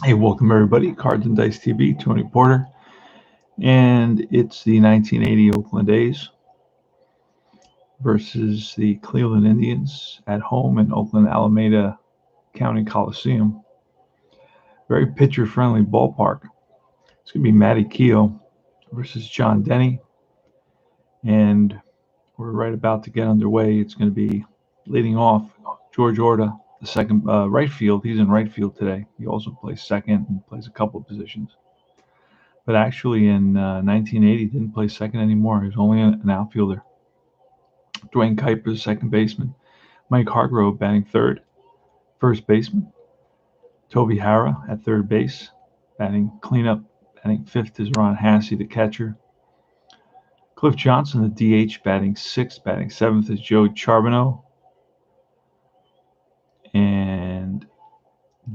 Hey, welcome everybody. Cards and Dice TV, Tony Porter, and it's the 1980 Oakland A's versus the Cleveland Indians at home in Oakland Alameda County Coliseum. Very pitcher-friendly ballpark. It's going to be Matty Keough versus John Denny, and we're right about to get underway. It's going to be leading off George Orta, the second right field. He's in right field today. He also plays second and plays a couple of positions. But actually in 1980 didn't play second anymore. He was only an outfielder. Dwayne Kuiper, second baseman. Mike Hargrove batting third. First baseman. Toby Harrah at third base. Batting cleanup. Batting fifth is Ron Hassey, the catcher. Cliff Johnson, the DH, batting sixth. Batting seventh is Joe Charbonneau. And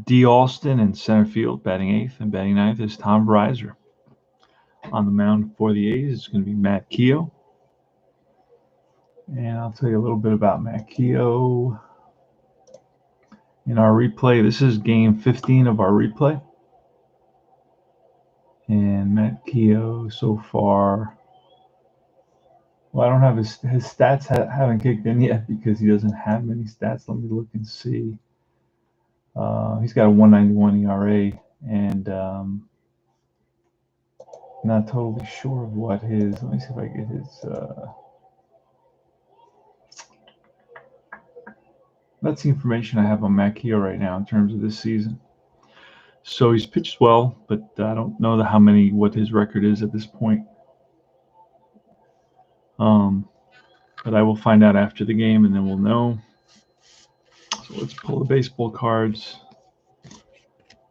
D. Alston in center field, batting eighth. And batting ninth is Tom Breiser. On the mound for the A's, it's going to be Matt Keough. And I'll tell you a little bit about Matt Keough in our replay. This is game 15 of our replay. And Matt Keough so far, well, I don't have his stats haven't kicked in yet because he doesn't have many stats. Let me look and see. He's got a 1.91 ERA, and not totally sure of what his. Let me see if I get his. That's the information I have on Matt Keough right now in terms of this season. So he's pitched well, but I don't know what his record is at this point. But I will find out after the game, and then we'll know. So let's pull the baseball cards.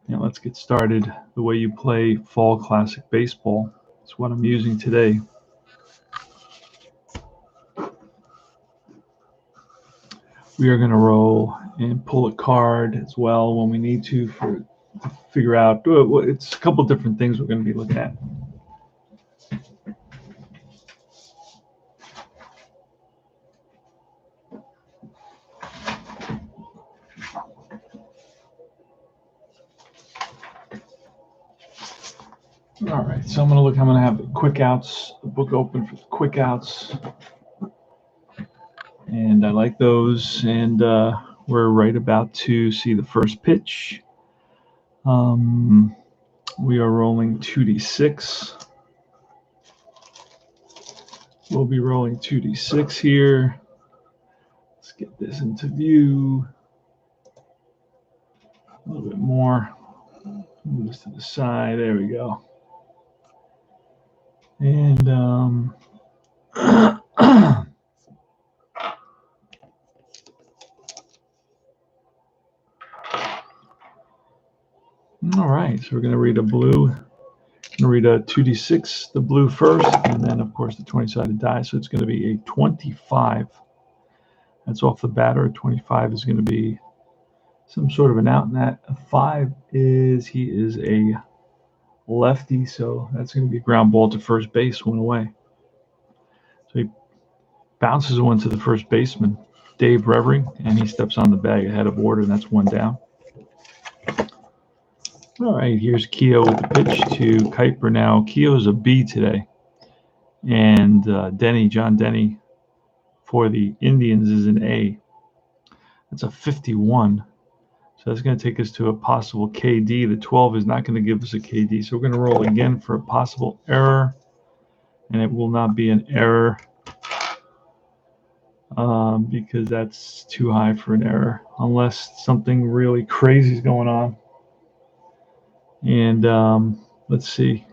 And let's get started. The way you play Fall Classic Baseball is what I'm using today. We are going to roll and pull a card as well when we need to figure out. It's a couple different things we're going to be looking at. All right, so I'm going to have the quick outs, the book open for the quick outs. And I like those. And we're right about to see the first pitch. We are rolling 2d6. We'll be rolling 2d6 here. Let's get this into view. A little bit more. Move this to the side. There we go. And all right, so we're going to read a blue. Going to read a 2d6, the blue first, and then, of course, the 20-sided die. So it's going to be a 25. That's off the batter. A 25 is going to be some sort of an out, and that a 5 he is a lefty, so that's going to be a ground ball to first base, one away. So he bounces one to the first baseman, Dave Revering, and he steps on the bag ahead of order, and that's one down. All right, here's Keough with the pitch to Kuiper. Now, Keough is a B today, and John Denny for the Indians is an A. That's a 51. So that's going to take us to a possible KD. The 12 is not going to give us a KD. So we're going to roll again for a possible error. And it will not be an error because that's too high for an error unless something really crazy is going on. And let's see.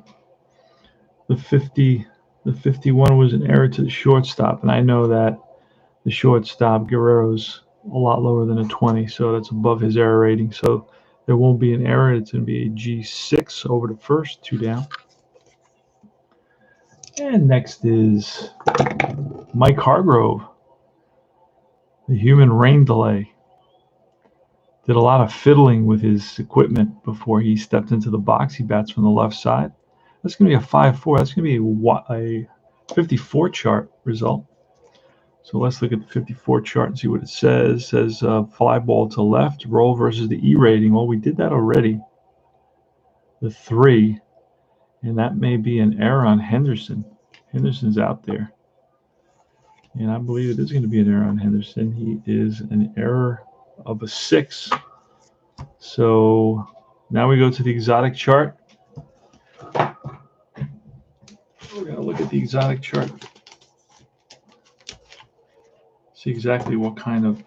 The 51 was an error to the shortstop. And I know that the shortstop, Guerrero's a lot lower than a 20, so that's above his error rating. So there won't be an error. It's going to be a G6 over to first, 2 down. And next is Mike Hargrove, the human rain delay. Did a lot of fiddling with his equipment before he stepped into the box. He bats from the left side. That's going to be a 5-4. That's going to be a 54 chart result. So let's look at the 54 chart and see what it says. It says fly ball to left, roll versus the E rating. Well, we did that already. the 3, and that may be an error on Henderson. Henderson's out there, and I believe it is going to be an error on Henderson. He is an error of a 6. So now we go to the exotic chart. We're going to look at the exotic chart. See exactly what kind of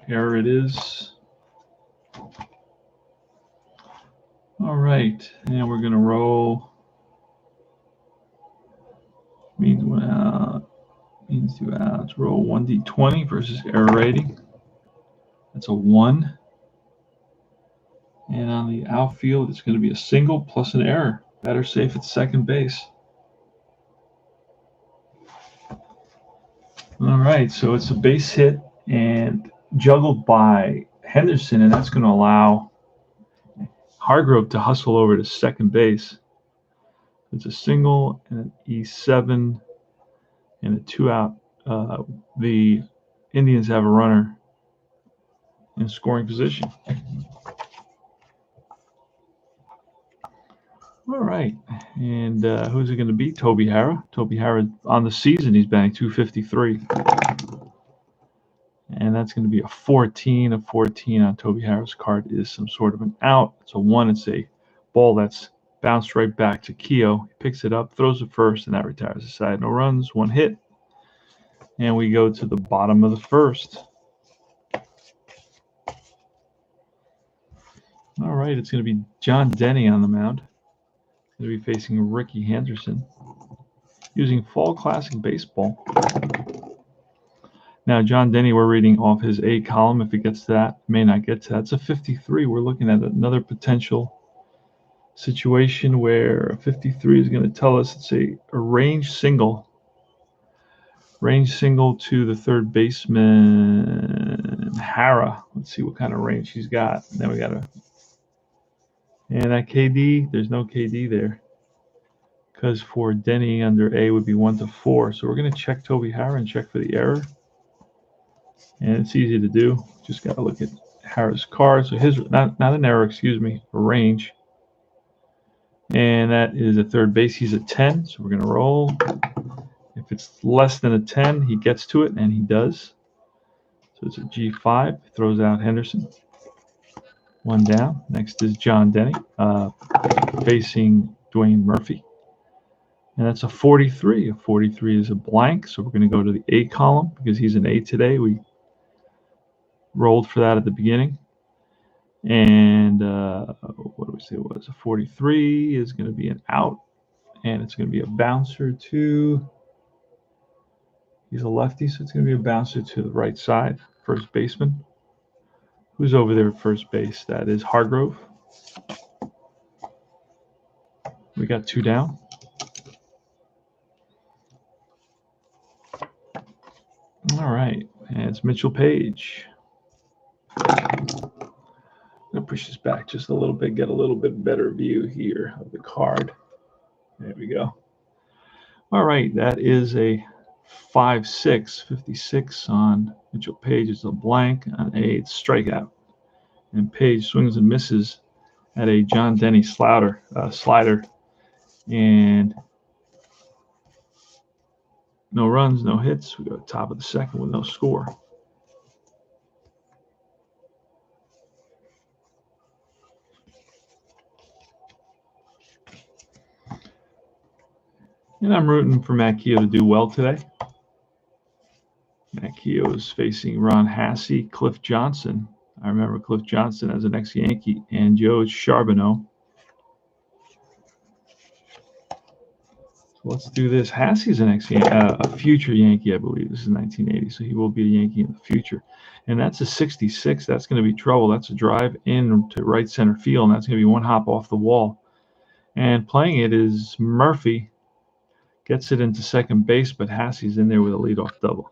error it is. All right, and we're going to roll. Means two outs. Roll 1d20 versus error rating. That's a 1. And on the outfield, it's going to be a single plus an error. Better safe at second base. All right, so it's a base hit and juggled by Henderson, and that's going to allow Hargrove to hustle over to second base. It's a single and an E7 and a 2-out. The Indians have a runner in scoring position. All right, and who's it going to be? Toby Harrah. Toby Harrah on the season, he's batting .253. And that's going to be a 14. A 14 on Toby Harrah's card is some sort of an out. It's a 1. It's a ball that's bounced right back to Keogh. He picks it up, throws it first, and that retires the side. No runs, 1 hit. And we go to the bottom of the first. All right, it's going to be John Denny on the mound. Going to be facing Ricky Henderson using Fall Classic Baseball. Now, John Denny, we're reading off his A column. If it gets to that, may not get to that. It's a 53. We're looking at another potential situation where a 53 is going to tell us it's a range single. Range single to the third baseman, Harrah. Let's see what kind of range he's got. And then we got to. And that KD, there's no KD there. Because for Denny under A would be 1 to 4. So we're going to check Toby Harrah and check for the error. And it's easy to do. Just got to look at Harrah's card. So his, not an error, excuse me, a range. And that is a third base. He's a 10. So we're going to roll. If it's less than a 10, he gets to it, and he does. So it's a G5. Throws out Henderson. 1 down. Next is John Denny facing Dwayne Murphy. And that's a 43. A 43 is a blank, so we're going to go to the A column because he's an A today. We rolled for that at the beginning. And what do we say it was? A 43 is going to be an out, and it's going to be a bouncer to... He's a lefty, so it's going to be a bouncer to the right side, first baseman. Who's over there at first base? That is Hargrove. We got 2 down. All right, and it's Mitchell Page. I'm going to push this back just a little bit, get a little bit better view here of the card. There we go. All right, that is a 5-6, 56 on Mitchell Page. It's a blank. On A, it's strikeout. And Page swings and misses at a John Denny slider. And no runs, no hits. We go top of the second with no score. And I'm rooting for Matt Keogh to do well today. Matt Keogh is facing Ron Hassey, Cliff Johnson. I remember Cliff Johnson as an ex-Yankee, and Joe Charbonneau. So let's do this. Hassey's an a future Yankee, I believe. This is 1980, so he will be a Yankee in the future. And that's a 66. That's going to be trouble. That's a drive in to right center field, and that's going to be 1 hop off the wall. And playing it is Murphy. Gets it into second base, but Hassey's in there with a leadoff double.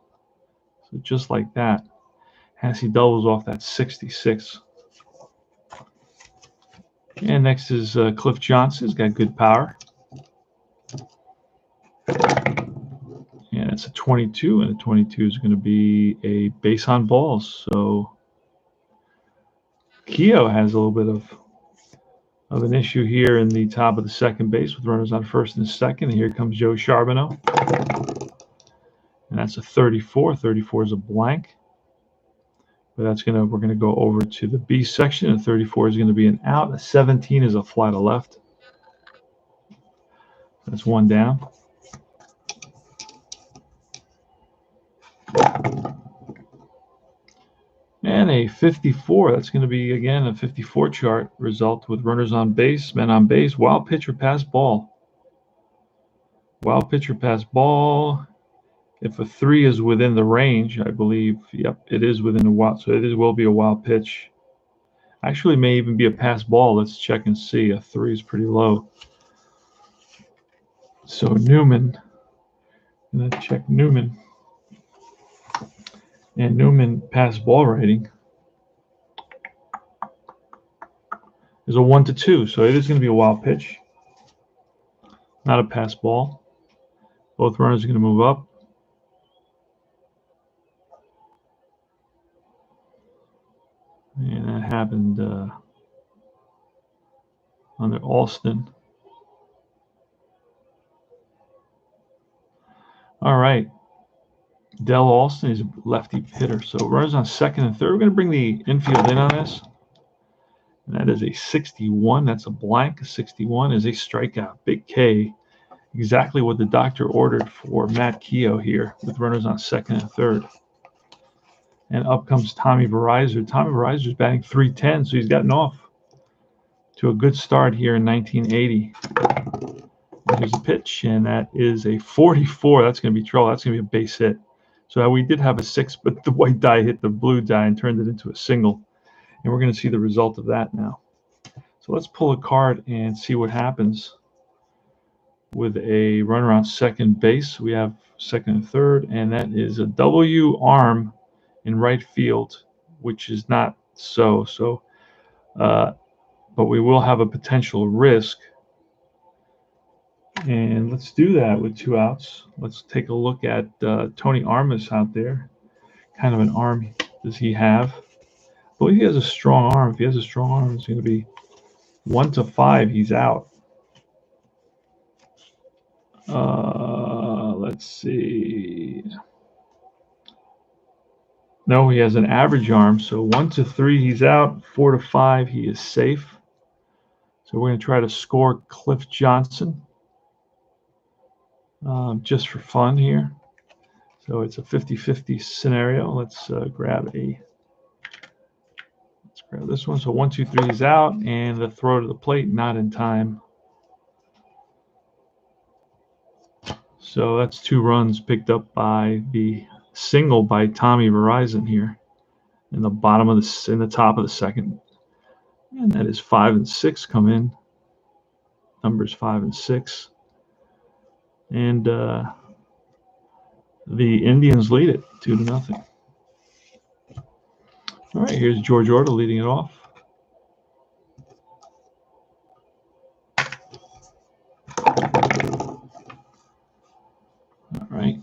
So just like that, Hassey doubles off that 66. And next is Cliff Johnson. He's got good power. And it's a 22, and a 22 is going to be a base on balls. So Keogh has a little bit of an issue here in the top of the second base with runners on first and second. And here comes Joe Charbonneau. And that's a 34. 34 is a blank. But we're gonna go over to the B section. A 34 is gonna be an out. A 17 is a fly to left. That's one down. And a 54, that's going to be, again, a 54 chart result with runners on base, men on base, wild pitch or pass ball. Wild pitch or pass ball. If a 3 is within the range, I believe, yep, it is within the wild, so it will be a wild pitch. Actually, may even be a pass ball. Let's check and see. A 3 is pretty low. So Newman, I'm going to check Newman. And Newman pass ball rating is a 1-2, so it is going to be a wild pitch, not a pass ball. Both runners are going to move up. And that happened under Alston. All right. Del Alston is a lefty hitter. So runners on second and third. We're going to bring the infield in on this. And that is a 61. That's a blank. A 61 is a strikeout. Big K. Exactly what the doctor ordered for Matt Keogh here with runners on second and third. And up comes Tommy Verizon. Tommy Verizon is batting .310, so he's gotten off to a good start here in 1980. There's a pitch, and that is a 44. That's going to be trouble. That's going to be a base hit. So we did have a 6, but the white die hit the blue die and turned it into a single. And we're going to see the result of that now. So let's pull a card and see what happens with a runner on second base. We have second and third, and that is a W arm in right field, which is not so. But we will have a potential risk. And let's do that with 2 outs. Let's take a look at Tony Armas out there. Kind of an arm does he have? I believe he has a strong arm. If he has a strong arm, it's going to be 1-5. He's out. Let's see. No, he has an average arm. So 1-3, he's out. 4-5, he is safe. So we're going to try to score Cliff Johnson. Just for fun here. So it's a 50-50 scenario. Let's grab this one. So 1, 2, 3 is out, and the throw to the plate not in time. So that's 2 runs picked up by the single by Tommy Verizon here in the top of the second. And that is 5 and 6 come in. Numbers 5 and 6. And the Indians lead it 2-0. All right, here's George Orta leading it off. All right,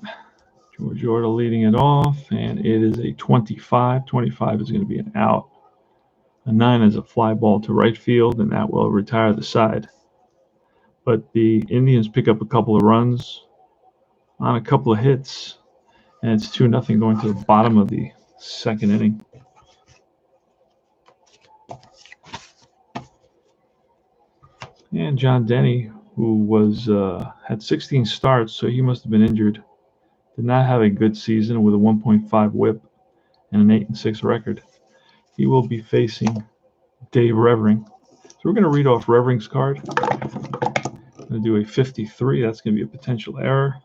George Orta leading it off, and it is a 25. 25 is going to be an out. A 9 is a fly ball to right field, and that will retire the side. But the Indians pick up a couple of runs on a couple of hits, and it's 2-0 going to the bottom of the second inning. And John Denny, who was had 16 starts, so he must have been injured, did not have a good season with a 1.5 whip and an 8-6 record. He will be facing Dave Revering. So we're going to read off Revering's card. I'm going to do a 53. That's going to be a potential error.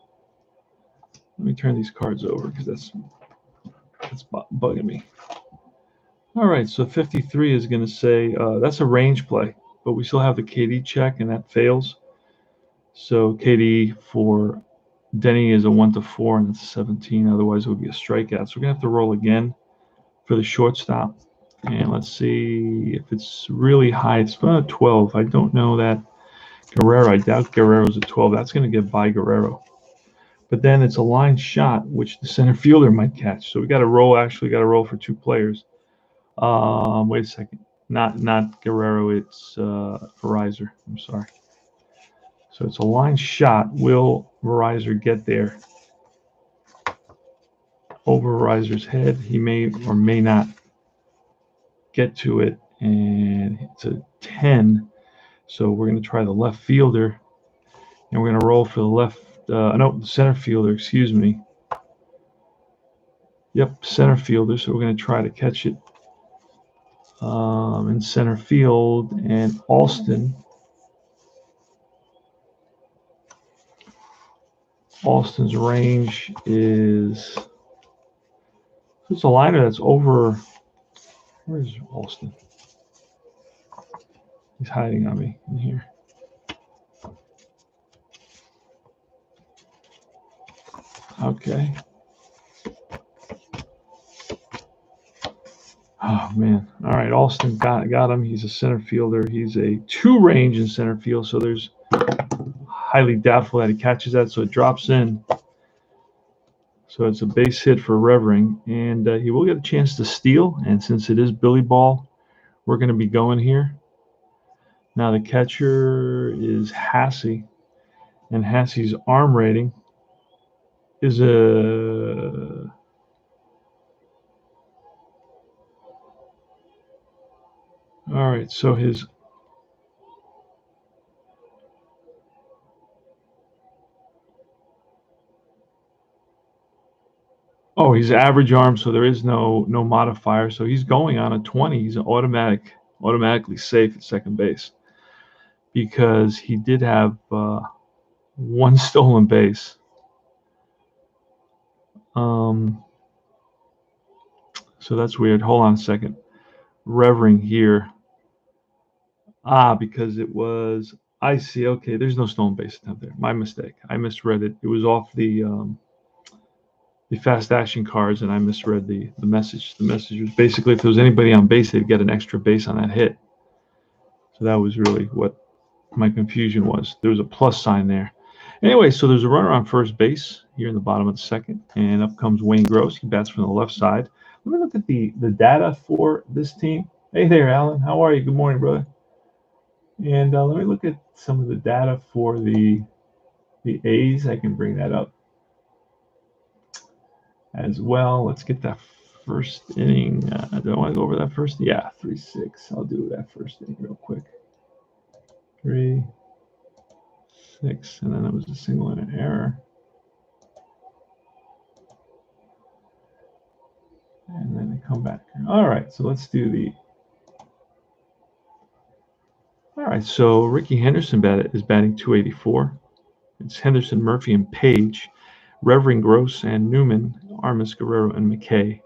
Let me turn these cards over because that's bugging me. All right, so 53 is going to say that's a range play, but we still have the KD check, and that fails. So KD for Denny is a 1-4, and it's a 17. Otherwise, it would be a strikeout. So we're going to have to roll again for the shortstop. And let's see if it's really high. It's about a 12. I don't know that Guerrero. I doubt Guerrero's a 12. That's going to get by Guerrero. But then it's a line shot, which the center fielder might catch. So we got to roll. Actually, got to roll for 2 players. Wait a second. not Guerrero. It's Verizon. I'm sorry. So it's a line shot. Will Verizon get there? Over Verizon's head. He may or may not get to it. And it's a 10. So we're going to try the left fielder. And we're going to roll for the left. No, the center fielder. Excuse me. Yep, center fielder. So we're going to try to catch it in center field. And Alston's range is. It's a liner that's over. Where's Alston? He's hiding on me in here. Okay. Oh man! All right, Alston got him. He's a center fielder. He's a 2 range in center field, so there's highly doubtful that he catches that. So it drops in. So it's a base hit for Revering, and he will get a chance to steal. And since it is Billy Ball, we're going to be going here. Now the catcher is Hasse, and Hasse's arm rating is a. All right, so his. Oh, he's average arm, so there is no modifier. So he's going on a 20. He's automatically safe at second base because he did have 1 stolen base. So that's weird. Hold on a second. Revering here. Because it was. I see. Okay, there's no stolen base attempt there. My mistake. I misread it. It was off the fast action cards, and I misread the message. The message was basically if there was anybody on base, they'd get an extra base on that hit. So that was really what my confusion was. There was a plus sign there. Anyway, so there's a runner on first base here in the bottom of the second, and up comes Wayne Gross. He bats from the left side. Let me look at the data for this team. Hey there, Alan. How are you? Good morning, brother. And let me look at some of the data for the A's. I can bring that up as well. Let's get that first inning. Do I want to go over that first? Yeah, 3-6. I'll do that first inning real quick. 3-6, and then it was a single and an error. And then they come back. All right, so let's do the. All right, so Ricky Henderson is batting 284. It's Henderson, Murphy, and Page, Revering, Gross, and Newman, Armas, Guerrero, and McKay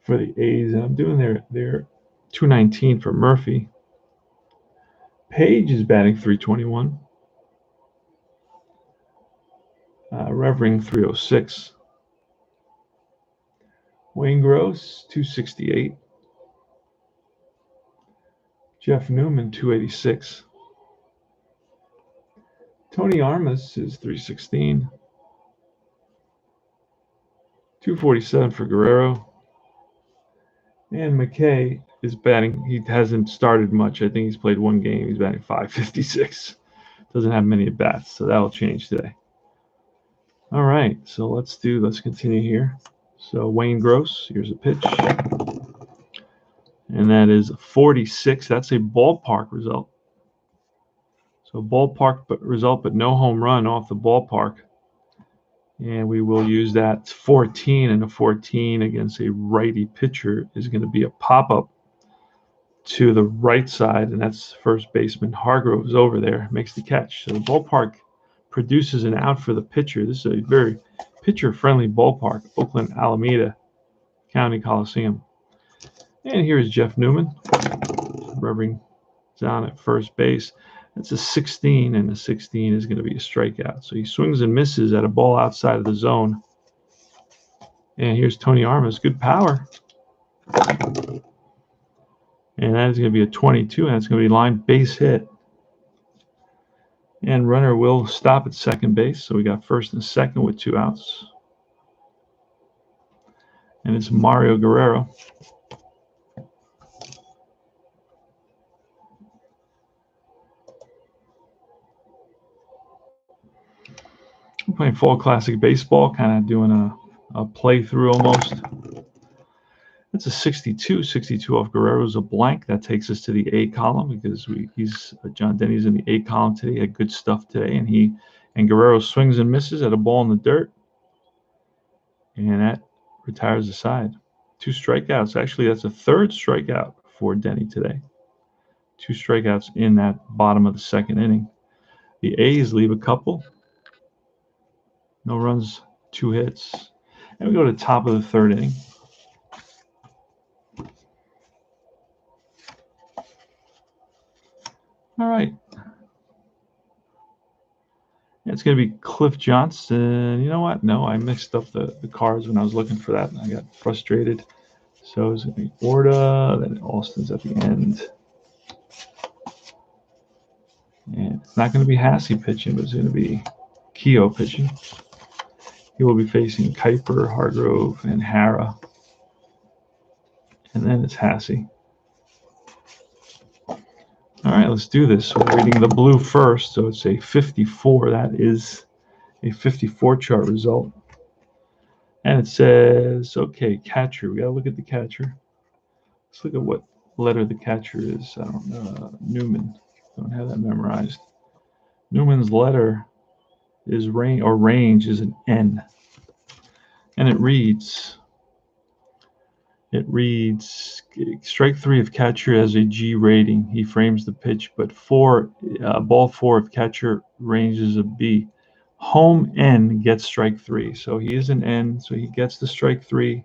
for the A's. And I'm doing their 219 for Murphy. Page is batting 321. Revering 306. Wayne Gross 268. Jeff Newman 286. Tony Armas is 316. 247 for Guerrero. And McKay is batting. He hasn't started much. I think he's played 1 game. He's batting 556. Doesn't have many at bats, so that'll change today. All right, so let's continue here. So Wayne Gross, here's a pitch. And that is 46. That's a ballpark result. So ballpark result, but no home run off the ballpark. And we will use that 14, and a 14 against a righty pitcher is going to be a pop-up to the right side, and that's first baseman Hargrove's over there, makes the catch. So the ballpark produces an out for the pitcher. This is a very pitcher-friendly ballpark, Oakland Alameda County Coliseum. And here's Jeff Newman, Revering down at first base. That's a 16, and a 16 is going to be a strikeout. So he swings and misses at a ball outside of the zone. And here's Tony Armas, good power. And that is going to be a 22, and it's going to be line base hit. And runner will stop at second base. So we got first and second with 2 outs. And it's Mario Guerrero. I'm playing Fall Classic Baseball, kind of doing a playthrough almost. That's a 62 off Guerrero's a blank. That takes us to the A column because John Denny's in the A column today. He had good stuff today, and Guerrero swings and misses at a ball in the dirt, and that retires the side. 2 strikeouts. Actually, that's a 3rd strikeout for Denny today. 2 strikeouts in that bottom of the 2nd inning. The A's leave a couple. No runs, 2 hits. And we go to the top of the 3rd inning. All right. It's going to be Cliff Johnson. You know what? No, I mixed up the cards when I was looking for that, and I got frustrated. So it's going to be Orta, then Austin's at the end. And it's not going to be Hassey pitching, but it's going to be Keogh pitching. He will be facing Kuiper, Hargrove, and Hara. And then it's Hassey. All right, let's do this. We're reading the blue first, so it's a 54. That is a 54 chart result. And it says, okay, catcher. We got to look at the catcher. Let's look at what letter the catcher is. I don't know. Newman. Don't have that memorized. Newman's letter is range is an N. And it reads, strike 3 of catcher has a G rating. He frames the pitch, but ball 4 of catcher range is a B. Home N gets strike 3. So he is an N, so he gets the strike 3.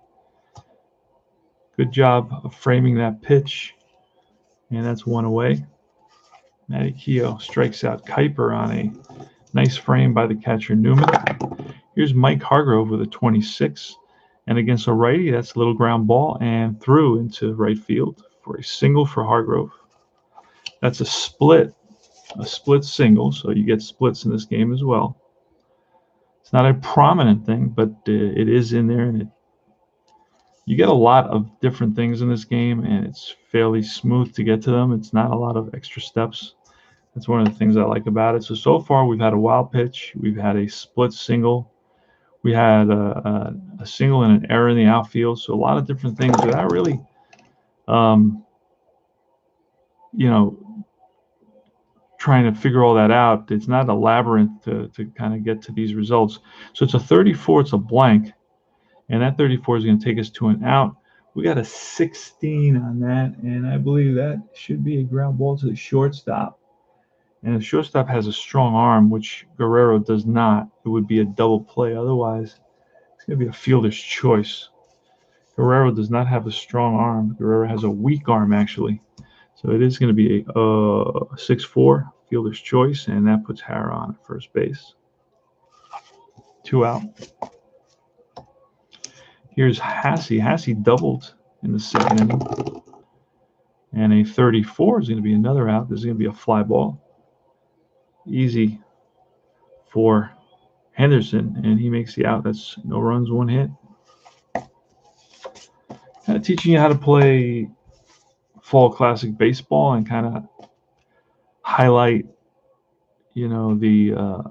Good job of framing that pitch. And that's 1 away. Matty Keogh strikes out Kuiper on a nice frame by the catcher Newman. Here's Mike Hargrove with a 26. And against a righty, that's a little ground ball and through into right field for a single for Hargrove. That's a split single, so you get splits in this game as well. It's not a prominent thing, but it is in there, and you get a lot of different things in this game, and it's fairly smooth to get to them. It's not a lot of extra steps. That's one of the things I like about it. So far, we've had a wild pitch. We've had a split single. We had a single and an error in the outfield. So a lot of different things without really, trying to figure all that out. It's not a labyrinth to kind of get to these results. So it's a 34. It's a blank. And that 34 is going to take us to an out. We got a 16 on that. And I believe that should be a ground ball to the shortstop. And if shortstop has a strong arm, which Guerrero does not, it would be a double play. Otherwise, it's going to be a fielder's choice. Guerrero does not have a strong arm. Guerrero has a weak arm, actually. So it is going to be a 6-4, fielder's choice, and that puts Hara on at first base. 2 out. Here's Hassey. Hassey doubled in the 2nd inning. And a 34 is going to be another out. This is going to be a fly ball. Easy for Henderson, and he makes the out. That's no runs, 1 hit. Kind of teaching you how to play Fall Classic Baseball and kind of highlight, the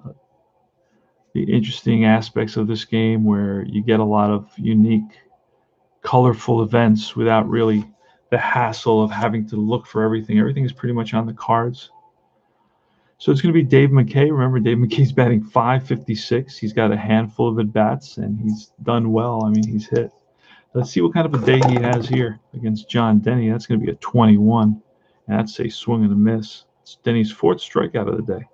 interesting aspects of this game where you get a lot of unique, colorful events without really the hassle of having to look for everything. Everything is pretty much on the cards. So it's going to be Dave McKay. Remember, Dave McKay's batting .556. He's got a handful of at-bats, and he's done well. I mean, he's hit. Let's see what kind of a day he has here against John Denny. That's going to be a 21, and that's a swing and a miss. It's Denny's 4th strikeout of the day.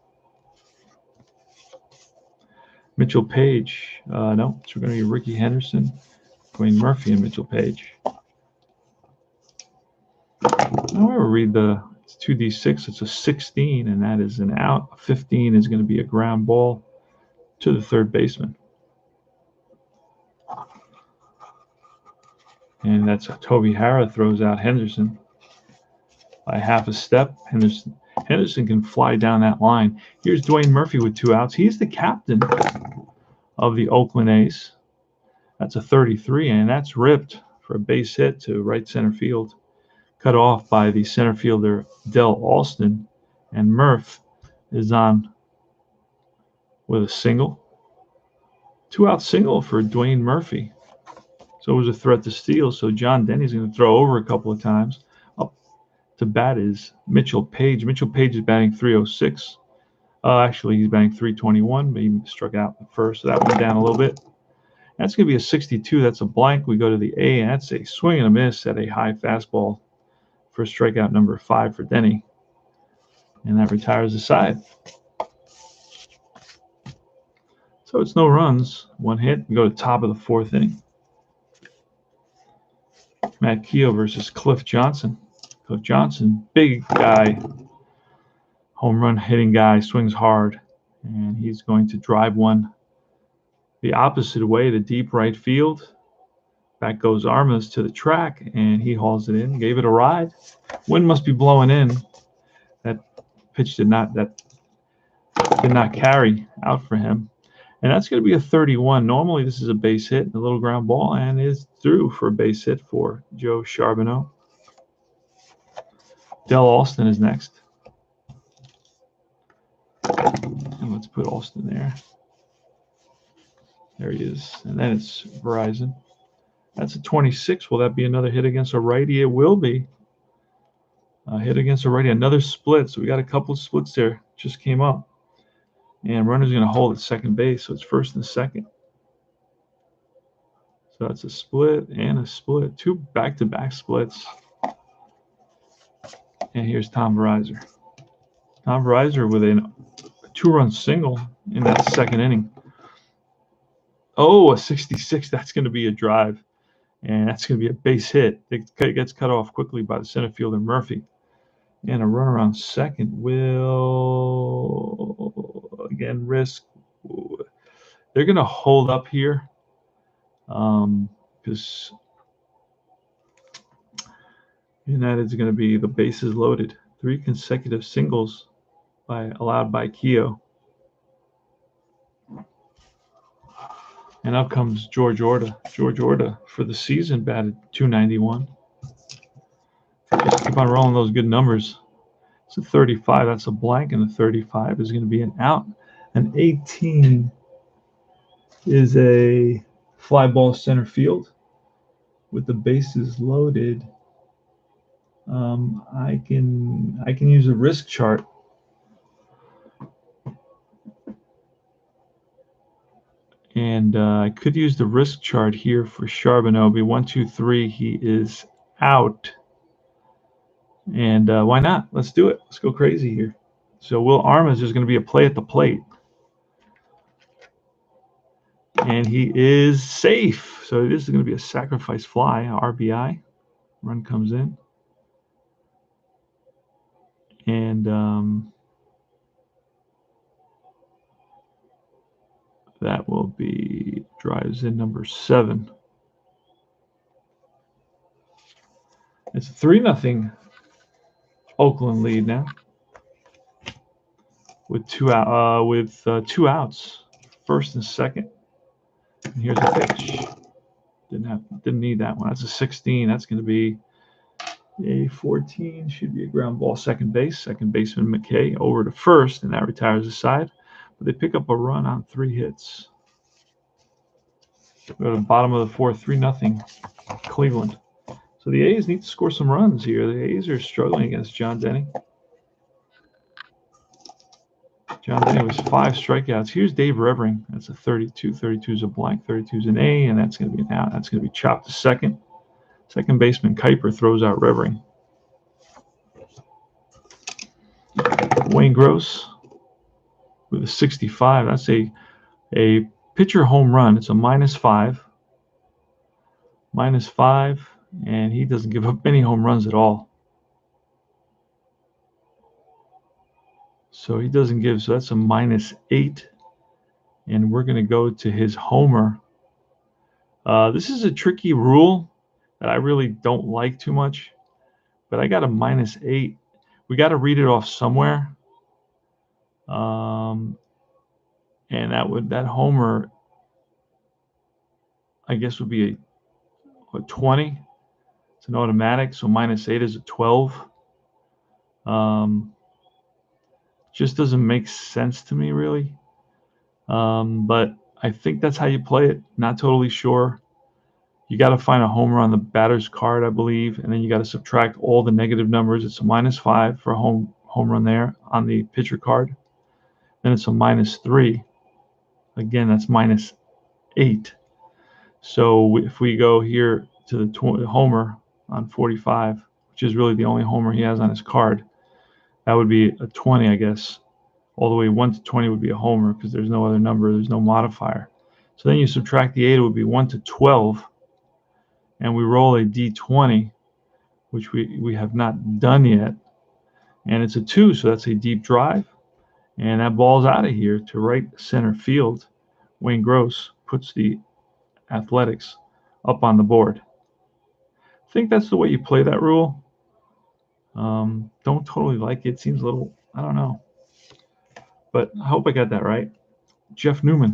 Mitchell Page. No, it's going to be Ricky Henderson, Dwayne Murphy, and Mitchell Page. Now we'll read it's 2d6. It's a 16, and that is an out. A 15 is going to be a ground ball to the 3rd baseman. And that's Toby Hara throws out Henderson by half a step. Henderson can fly down that line. Here's Dwayne Murphy with 2 outs. He's the captain of the Oakland A's. That's a 33, and that's ripped for a base hit to right center field. Cut off by the center fielder Del Alston, and Murph is on with a single. 2-out single for Dwayne Murphy. So it was a threat to steal. So John Denny's going to throw over a couple of times. Up to bat is Mitchell Page. Mitchell Page is batting 306. Actually, he's batting 321, but he struck out at first, so that went down a little bit. That's going to be a 62. That's a blank. We go to the A, and that's a swing and a miss at a high fastball for strikeout number 5 for Denny. And that retires the side. So it's no runs, 1 hit. We go to top of the 4th inning. Matt Keogh versus Cliff Johnson. Cliff Johnson, big guy, home run hitting guy, swings hard, and he's going to drive one the opposite way to deep right field. Back goes Armas to the track, and he hauls it in, gave it a ride. Wind must be blowing in. That pitch did not carry out for him. And that's going to be a 31. Normally, this is a base hit, a little ground ball, and is through for a base hit for Joe Charbonneau. Del Austin is next. And let's put Austin there. There he is. And then it's Verizon. That's a 26. Will that be another hit against a righty? It will be. A hit against a righty. Another split. So we got a couple of splits there. Just came up. And runner's going to hold at second base. So it's first and second. So that's a split and a split. 2 back-to-back splits. And here's Tom Verizon. Tom Verizon with a 2-run single in that second inning. Oh, a 66. That's going to be a drive. And that's going to be a base hit. It gets cut off quickly by the center fielder, Murphy. And a run around second will, again, risk. They're going to hold up here because United's going to be the bases loaded. 3 consecutive singles allowed by Keogh. And up comes George Orta. George Orta for the season batted 291. Keep on rolling those good numbers. It's a 35. That's a blank, and the 35 is going to be an out. An 18 is a fly ball center field with the bases loaded. I can use a risk chart. And I could use the risk chart here for Charbonneau. Be 1, 2, 3. He is out. And why not? Let's do it. Let's go crazy here. So Will Armas is going to be a play at the plate. And he is safe. So this is going to be a sacrifice fly, RBI. Run comes in. And that will be drives in number 7. It's a 3-0 Oakland lead now with 2 outs, first and second. And here's a pitch. Didn't need that one. That's a 16. That's going to be a 14. Should be a ground ball, second base. Second baseman McKay over to first, and that retires the side. But they pick up a run on 3 hits. Go to the bottom of the 4th, 3-0 Cleveland. So the A's need to score some runs here. The A's are struggling against John Denny. John Denny was 5 strikeouts. Here's Dave Revering. That's a 32. 32 is a blank. 32 is an A, and that's going to be an out. That's going to be chopped to second. Second baseman Kuiper throws out Revering. Wayne Gross with a 65. That's a pitcher home run. It's a -5. -5. And he doesn't give up any home runs at all. So he doesn't give, so that's a -8. And we're going to go to his homer. This is a tricky rule that I really don't like too much. But I got a -8. We got to read it off somewhere. And that homer, I guess, would be a 20. It's an automatic, so -8 is a 12. Just doesn't make sense to me, really. But I think that's how you play it. Not totally sure. You got to find a homer on the batter's card, I believe, and then you got to subtract all the negative numbers. It's a -5 for a home run there on the pitcher card. Then it's a -3. Again, that's -8. So if we go here to the homer on 45, which is really the only homer he has on his card, that would be a 20, I guess. All the way 1 to 20 would be a homer because there's no other number, there's no modifier. So then you subtract the 8, it would be 1 to 12, and we roll a d20, which we have not done yet, and it's a 2, so that's a deep drive, and that ball's out of here to right center field. Wayne Gross puts the Athletics up on the board. I think that's the way you play that rule. Don't totally like it. Seems a little, I don't know. But I hope I got that right. Jeff Newman.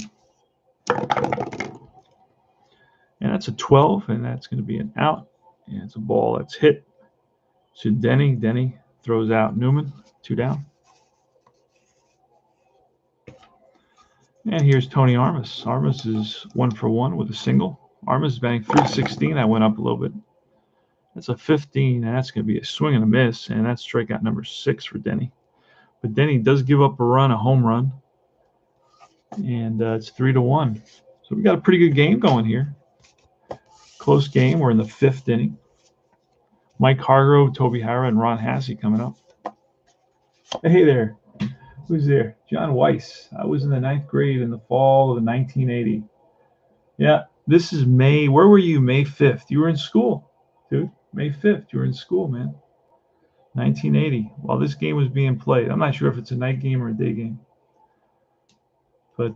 And that's a 12, and that's going to be an out. And it's a ball that's hit to Denny. Denny throws out Newman, 2 down. And here's Tony Armas. Armas is 1 for 1 with a single. Armas batting .316. That went up a little bit. That's a 15, and that's going to be a swing and a miss, and that's strikeout number 6 for Denny. But Denny does give up a home run, and it's 3-1. So we got a pretty good game going here. Close game. We're in the 5th inning. Mike Hargrove, Toby Harrah, and Ron Hassey coming up. Hey there. Who's there? John Weiss. I was in the 9th grade in the fall of 1980. Yeah, this is May. Where were you May 5th? You were in school, dude. May 5th. You were in school, man. 1980. While this game was being played. I'm not sure if it's a night game or a day game. But,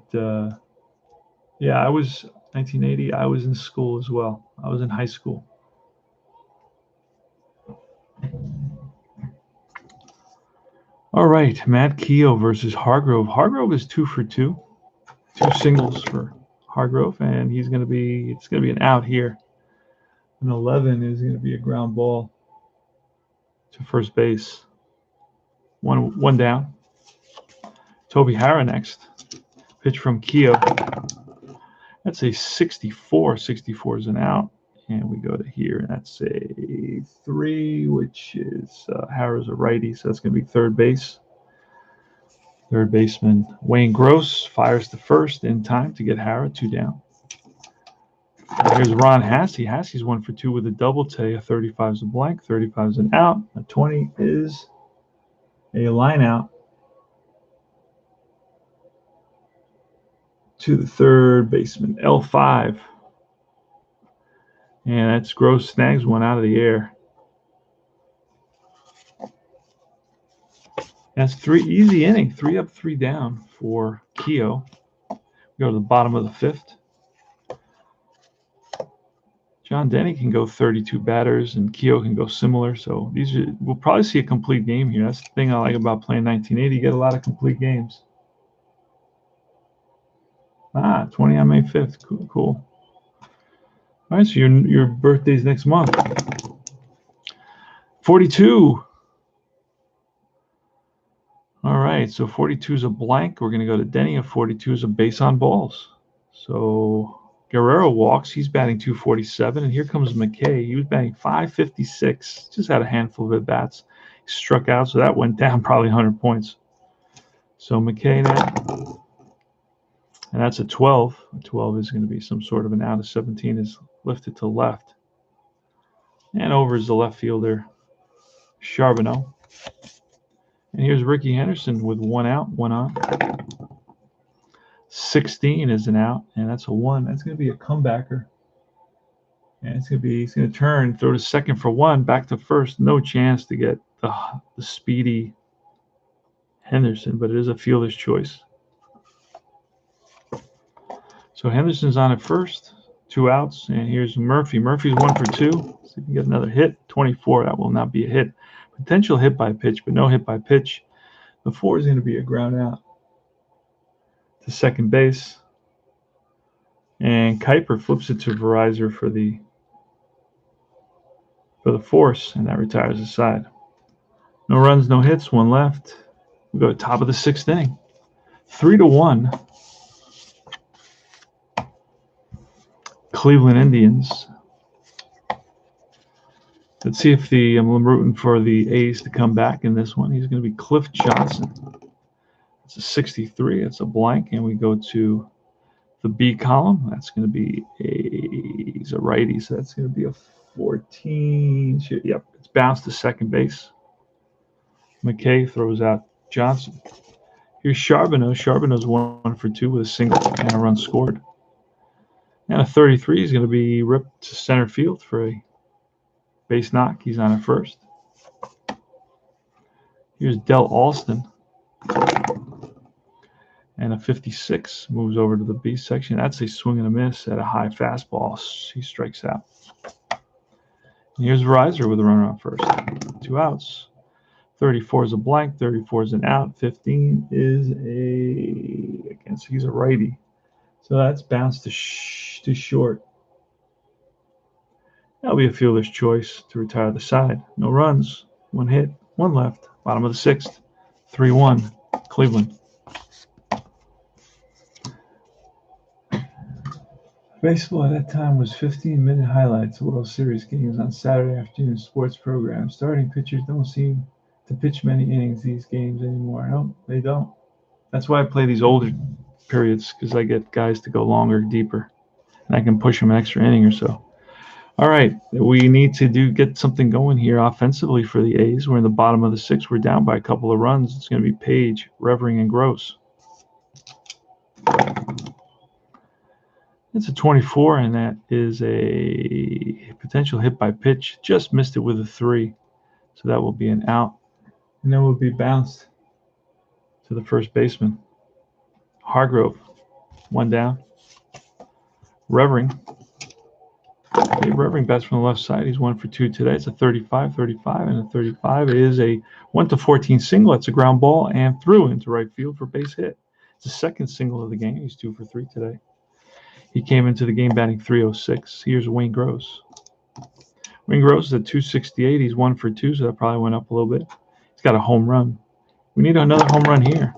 yeah, 1980. I was in school as well. I was in high school. All right, Matt Keough versus Hargrove. Hargrove is 2 for 2. 2 singles for Hargrove, and it's going to be an out here. An 11 is going to be a ground ball to first base. One down. Toby Harrah next. Pitch from Keough. That's a 64. 64 is an out. And we go to here, and that's a 3, which is Harrah's a righty, so that's going to be third base. Third baseman Wayne Gross fires to first in time to get Harrah 2 down. Here's Ron Hassey. Hassey's 1 for 2 with a double today. A 35 is a blank, 35 is an out. A 20 is a line out to the third baseman, L5. And that's Gross snags one out of the air. That's 3 easy inning, 3 up, 3 down for Keough. We go to the bottom of the 5th. John Denny can go 32 batters, and Keough can go similar. So we'll probably see a complete game here. That's the thing I like about playing 1980. You get a lot of complete games. 20 on May 5th. Cool. All right, so your birthday's next month. 42. All right, so 42 is a blank. We're going to go to Denny. A 42 is a base on balls. So Guerrero walks. He's batting .247. And here comes McKay. He was batting .556. Just had a handful of at-bats. He struck out, so that went down probably 100 points. So McKay now. And that's a 12. A 12 is going to be some sort of an out. A 17 is lifted to left. And over is the left fielder, Charbonneau. And here's Ricky Henderson with 1 out, 1 on. 16 is an out, and that's a 1. That's going to be a comebacker. And he's going to turn, throw to second for 1, back to first. No chance to get the speedy Henderson, but it is a fielder's choice. So Henderson's on at first, 2 outs, and here's Murphy. Murphy's 1 for 2. See if he can get another hit. 24, that will not be a hit. Potential hit by pitch, but no hit by pitch. The 4 is going to be a ground out to second base. And Kuiper flips it to Verizon for the force, and that retires the side. No runs, no hits, 1 left. We go to top of the 6th inning. 3-1. Cleveland Indians. Let's see if I'm rooting for the A's to come back in this one. He's going to be Cliff Johnson. It's a 63. It's a blank, and we go to the B column. That's going to be he's a righty, so that's going to be a 14. Yep, it's bounced to second base. McKay throws out Johnson. Here's Charbonneau. Charbonneau's 1 for 2 with a single and a run scored. And a 33 is going to be ripped to center field for a base knock. He's on at first. Here's Del Alston. And a 56 moves over to the B section. That's a swing and a miss at a high fastball. He strikes out. And here's Reiser with a runner on first. 2 outs. 34 is a blank. 34 is an out. 15 is he's a righty. So that's bounced to short. That'll be a fielder's choice to retire the side. No runs. 1 hit. 1 left. Bottom of the 6th. 3-1. Cleveland. Baseball at that time was 15-minute highlights of World Series games on Saturday afternoon sports programs. Starting pitchers don't seem to pitch many innings these games anymore. No, they don't. That's why I play these older periods, because I get guys to go longer, deeper, and I can push them an extra inning or so. All right, we need to get something going here offensively for the A's. We're in the bottom of the 6th. We're down by a couple of runs. It's going to be Page, Revering, and Gross. It's a 24, and that is a potential hit by pitch. Just missed it with a 3, so that will be an out. And then will be bounced to the first baseman. Hargrove, 1 down. Revering. Revering bats from the left side. He's 1 for 2 today. It's a 35, and a 35 is a 1-14 single. It's a ground ball and through into right field for base hit. It's the second single of the game. He's 2 for 3 today. He came into the game batting .306. Here's Wayne Gross. Wayne Gross is at 268. He's 1 for 2, so that probably went up a little bit. He's got a home run. We need another home run here.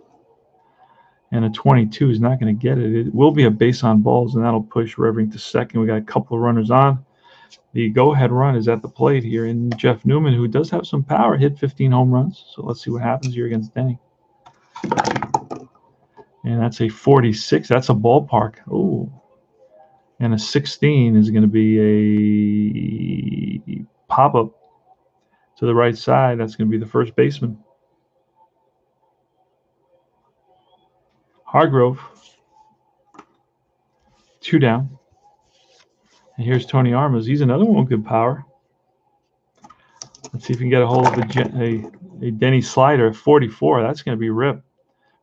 And a 22 is not going to get it. It will be a base on balls, and that'll push Revering to second. We got a couple of runners on. The go-ahead run is at the plate here. And Jeff Newman, who does have some power, hit 15 home runs. So let's see what happens here against Denny. And that's a 46. That's a ballpark. Oh. And a 16 is going to be a pop-up to the right side. That's going to be the first baseman. Hargrove, 2 down. And here's Tony Armas. He's another one with good power. Let's see if we can get a hold of a Denny slider, 44. That's going to be ripped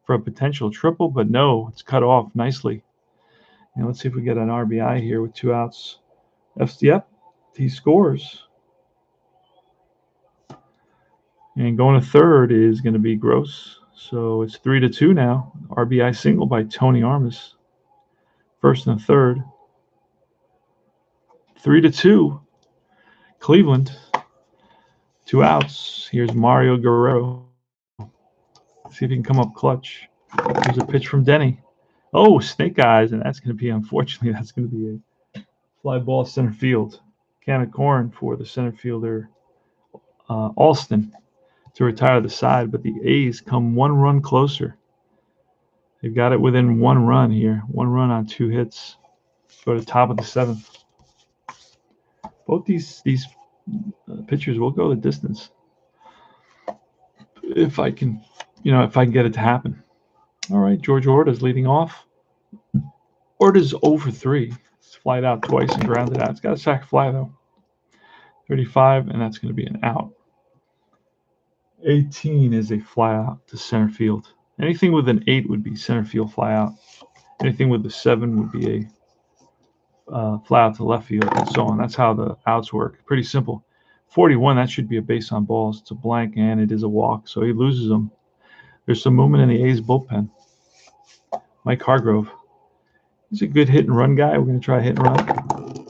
for a potential triple, but no, it's cut off nicely. And let's see if we get an RBI here with 2 outs. Yep, he scores. And going to third is going to be Gross. So it's 3-2 now. RBI single by Tony Armas. First and third. 3-2. Cleveland. 2 outs. Here's Mario Guerrero. See if he can come up clutch. Here's a pitch from Denny. Oh, snake eyes, and that's going to be, unfortunately, that's going to be a fly ball center field. Can of corn for the center fielder, Alston, to retire the side, but the A's come 1 run closer. They've got it within 1 run here. 1 run on 2 hits. Go to the top of the 7th. Both these pitchers will go the distance if I can get it to happen. All right, George Orta's leading off. Orta's 0 for 3. It's flied out twice and grounded out. It's got a sac fly, though. 35, and that's going to be an out. 18 is a fly out to center field. Anything with an 8 would be center field fly out. Anything with a 7 would be a fly out to left field, and so on. That's how the outs work. Pretty simple. 41, that should be a base on balls. It's a blank, and it is a walk, so he loses them. There's some movement in the A's bullpen. Mike Hargrove. He's a good hit and run guy. We're going to try hit and run.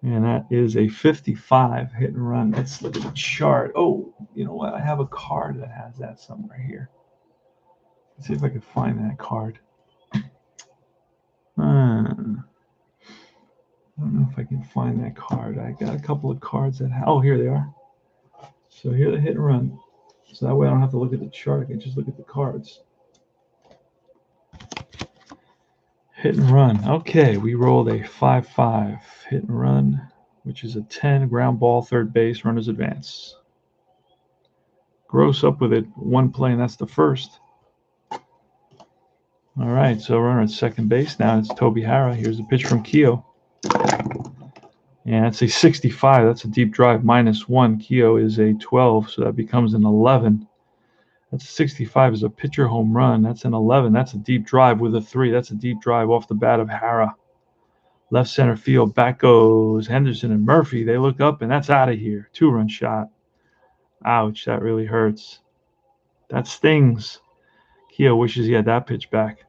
And that is a 55 hit and run. Let's look at the chart. Oh, you know what? I have a card that has that somewhere here. Let's see if I can find that card. if I can find that card. I got a couple of cards that, oh, here they are. So here the hit and run. So that way I don't have to look at the chart. I can just look at the cards. Hit and run. Okay, we rolled a 5-5 hit and run, which is a 10 ground ball, third base, runners advance. Gross up with it, one play, and that's the first. All right, so runner at second base. Now it's Toby Harrah. Here's a pitch from Keogh. And that's a 65. That's a deep drive, -1. Keogh is a 12, so that becomes an 11. That's a 65 is a pitcher home run. That's an 11. That's a deep drive with a 3. That's a deep drive off the bat of Harrah. Left center field. Back goes Henderson and Murphy. They look up, and that's out of here. 2-run shot. Ouch, that really hurts. That stings. Keogh wishes he had that pitch back.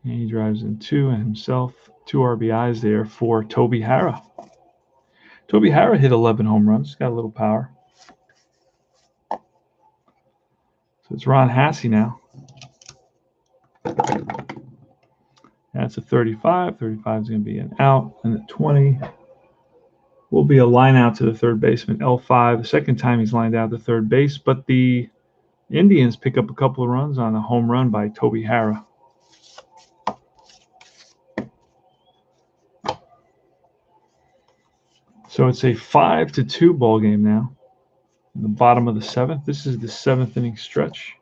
And he drives in 2 and himself 2 RBIs there for Toby Harrah. Toby Harrah hit 11 home runs. Got a little power. So it's Ron Hassey now. That's a 35. 35 is going to be an out. And the 20 will be a line out to the third baseman, L5. The second time he's lined out to third base. But the Indians pick up a couple of runs on a home run by Toby Harrah. So it's a 5-2 ball game now. In the bottom of the 7th. This is the 7th inning stretch.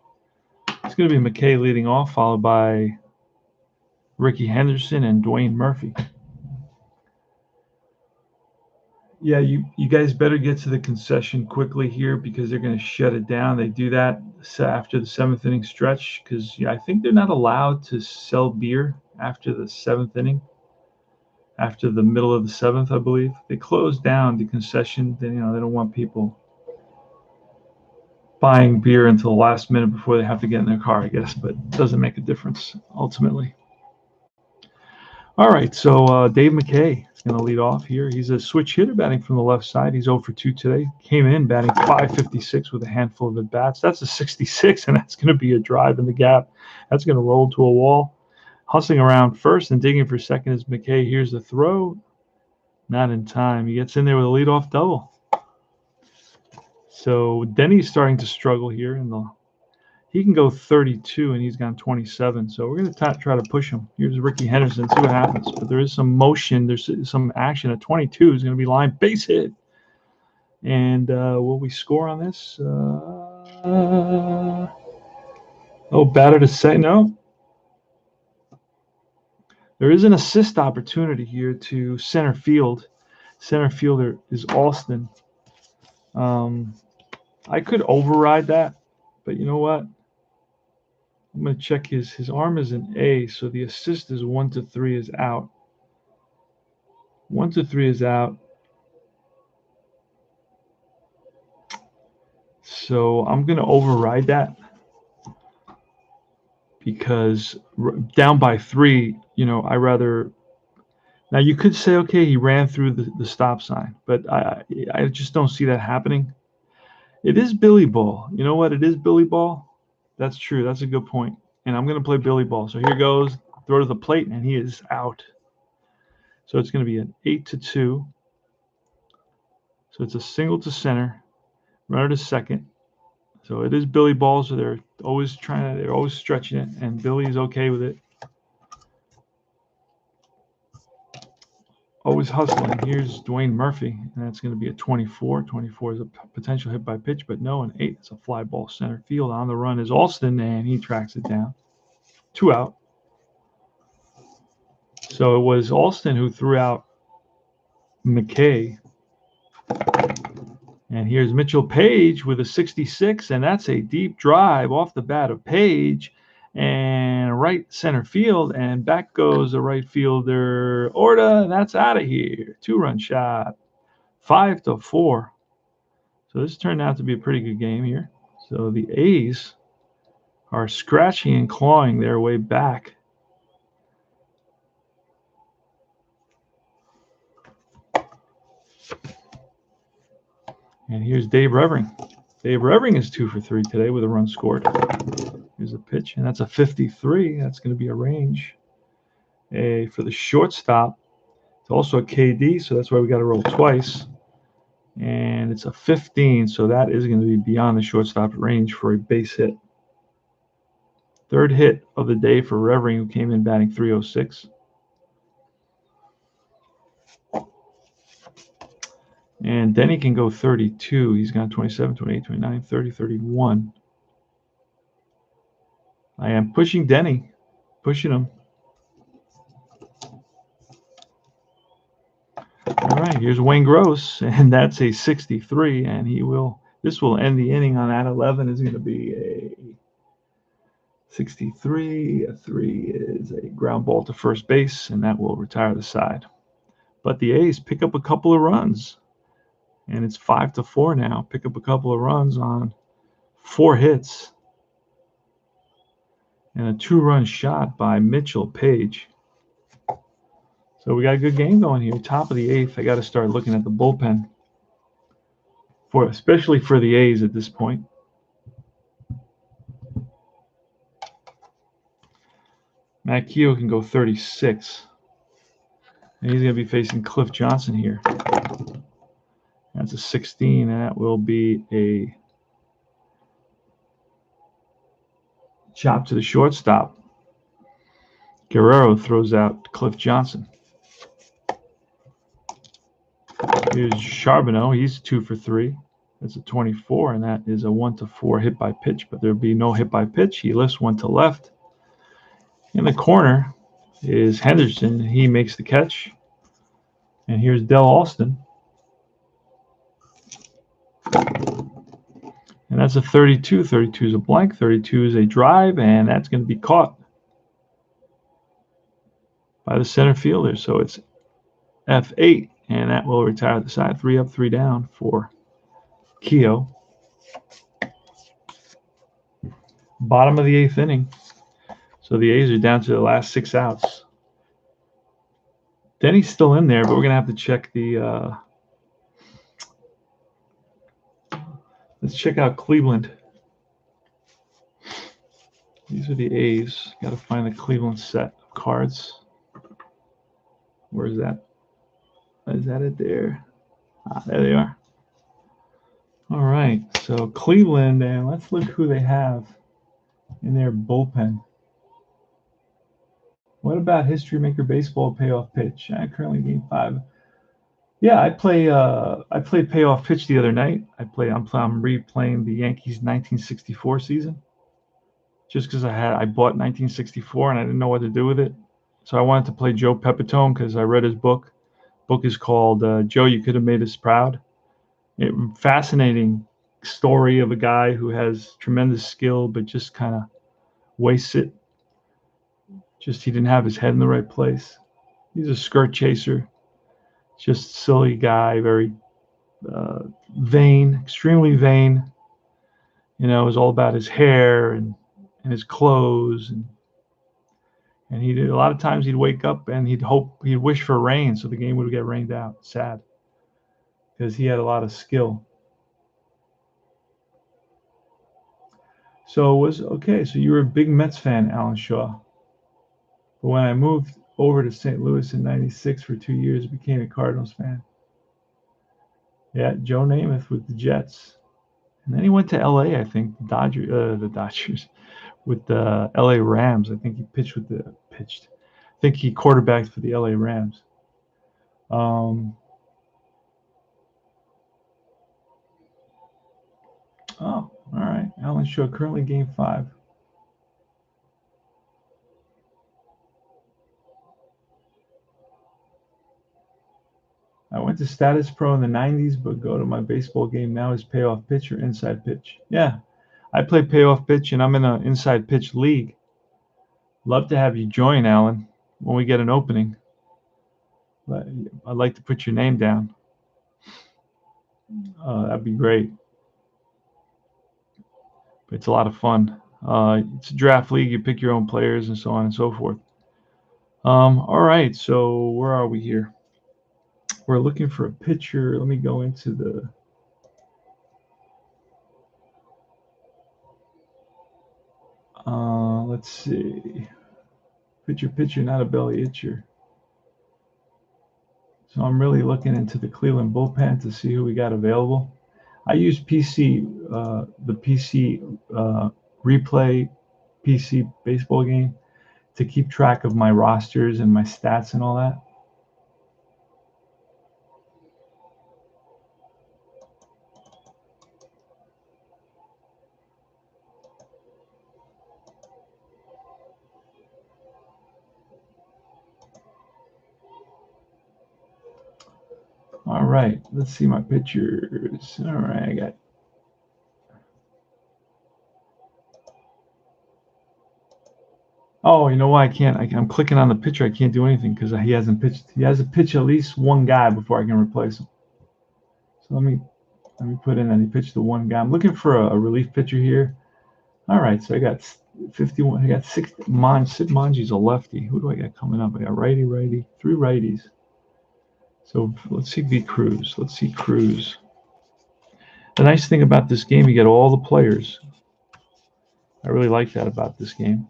It's going to be McKay leading off, followed by Ricky Henderson and Dwayne Murphy. Yeah, you guys better get to the concession quickly here because they're going to shut it down. They do that after the 7th inning stretch because I think they're not allowed to sell beer after the 7th inning. After the middle of the 7th, I believe. They closed down the concession. They don't want people buying beer until the last minute before they have to get in their car, I guess, but it doesn't make a difference ultimately. All right, so Dave McKay is going to lead off here. He's a switch hitter batting from the left side. He's 0 for 2 today. Came in batting .556 with a handful of at-bats. That's a 66, and that's going to be a drive in the gap. That's going to roll to a wall. Hustling around first and digging for second is McKay. Here's the throw. Not in time. He gets in there with a leadoff double. So Denny's starting to struggle here. He can go 32, and he's gone 27. So we're going to try to push him. Here's Ricky Henderson. See what happens. But there is some motion. There's some action. A 22 is going to be line base hit. And will we score on this? Batter to second. No. There is an assist opportunity here to center field. Center fielder is Alston. I could override that, but you know what? I'm going to check his arm is an A, so the assist is 1-3 is out. 1-3 is out. So I'm going to override that because down by 3, I rather. Now you could say, okay, he ran through the stop sign, but I just don't see that happening. It is Billy Ball. You know what? It is Billy Ball. That's true. That's a good point. And I'm going to play Billy Ball. So here goes. Throw to the plate, and he is out. So it's going to be an 8-2. So it's a single to center, runner to second. So it is Billy Ball. So they're always stretching it, and Billy's okay with it. Always hustling. Here's Dwayne Murphy, and that's going to be a 24. 24 is a potential hit by pitch, but no, an 8. It's a fly ball center field. On the run is Alston, and he tracks it down. 2 out. So it was Alston who threw out McKay. And here's Mitchell Page with a 66, and that's a deep drive off the bat of Page. And right center field, and back goes the right fielder, Orta, and that's out of here. 2-run shot, 5-4. So this turned out to be a pretty good game here. So the A's are scratching and clawing their way back. And here's Dave Revering. Dave Revering is 2 for 3 today with a run scored. Here's a pitch, and that's a 53. That's going to be a range. for the shortstop. It's also a KD, so that's why we got to roll twice. And it's a 15, so that is going to be beyond the shortstop range for a base hit. Third hit of the day for Revering, who came in batting 306. And Denny can go 32. He's gone 27, 28, 29, 30, 31. I am pushing Denny, pushing him. All right, here's Wayne Gross, and that's a 63, and this will end the inning on that 11 is going to be a 63. A 3 is a ground ball to first base, and that will retire the side. But the A's pick up a couple of runs, and it's 5-4 now. Pick up a couple of runs on 4 hits and a 2-run shot by Mitchell Page. So we got a good game going here. Top of the 8th. I got to start looking at the bullpen, especially for the A's at this point. Matt Keogh can go 36. And he's going to be facing Cliff Johnson here. That's a 16, and that will be a chop to the shortstop. Guerrero throws out Cliff Johnson. Here's Charbonneau. He's 2 for 3. That's a 24, and that is a 1-4 hit by pitch, but there'll be no hit by pitch. He lifts one to left. In the corner is Henderson. He makes the catch. And here's Del Alston. And that's a 32. 32 is a blank. 32 is a drive, and that's going to be caught by the center fielder. So it's F8, and that will retire the side. 3 up, 3 down for Keogh. Bottom of the 8th inning. So the A's are down to the last 6 outs. Denny's still in there, but we're going to have to check the let's check out Cleveland. These are the A's. Got to find the Cleveland set of cards. Where is that? Is that it there? There they are. All right. So Cleveland, and let's look who they have in their bullpen. What about History Maker Baseball payoff pitch? Currently game 5. Yeah, I played payoff pitch the other night. I'm replaying the Yankees 1964 season. Just because I bought 1964 and I didn't know what to do with it. So I wanted to play Joe Pepitone because I read his book. Book is called Joe, You Could Have Made Us Proud. Fascinating story of a guy who has tremendous skill but just kind of wastes it. Just he didn't have his head in the right place. He's a skirt chaser. Just silly guy, very vain, extremely vain. It was all about his hair and his clothes, and he did a lot of times he'd wake up and he'd wish for rain so the game would get rained out. Sad, because he had a lot of skill. So so you were a big Mets fan, Alan Shaw. But when I moved over to St. Louis in '96 for 2 years, I became a Cardinals fan. Yeah, Joe Namath with the Jets. And then he went to LA, I think, the Dodgers, with the LA Rams. I think he I think he quarterbacked for the LA Rams. Oh, all right. Alan Shaw, currently game 5. I went to Status Pro in the 90s, but go to my baseball game now is payoff pitch or inside pitch. Yeah, I play payoff pitch, and I'm in an inside pitch league. Love to have you join, Alan, when we get an opening. But I'd like to put your name down. That'd be great. But it's a lot of fun. It's a draft league. You pick your own players and so on and so forth. All right, so where are we here? We're looking for a pitcher. Let me go into the let's see. Pitcher, not a belly itcher. So I'm really looking into the Cleveland bullpen to see who we got available. I use the PC replay PC baseball game to keep track of my rosters and my stats and all that. All right, let's see my pictures. All right, I got. Oh, you know why I can't? I'm clicking on the pitcher. I can't do anything because he hasn't pitched. He has to pitch at least one guy before I can replace him. So let me put in that he pitched the one guy. I'm looking for a relief pitcher here. All right, so I got 51. I got Sid Manji's a lefty. Who do I got coming up? I got righty, 3 righties. So let's see V. Cruz. Let's see Cruz. The nice thing about this game, you get all the players. I really like that about this game.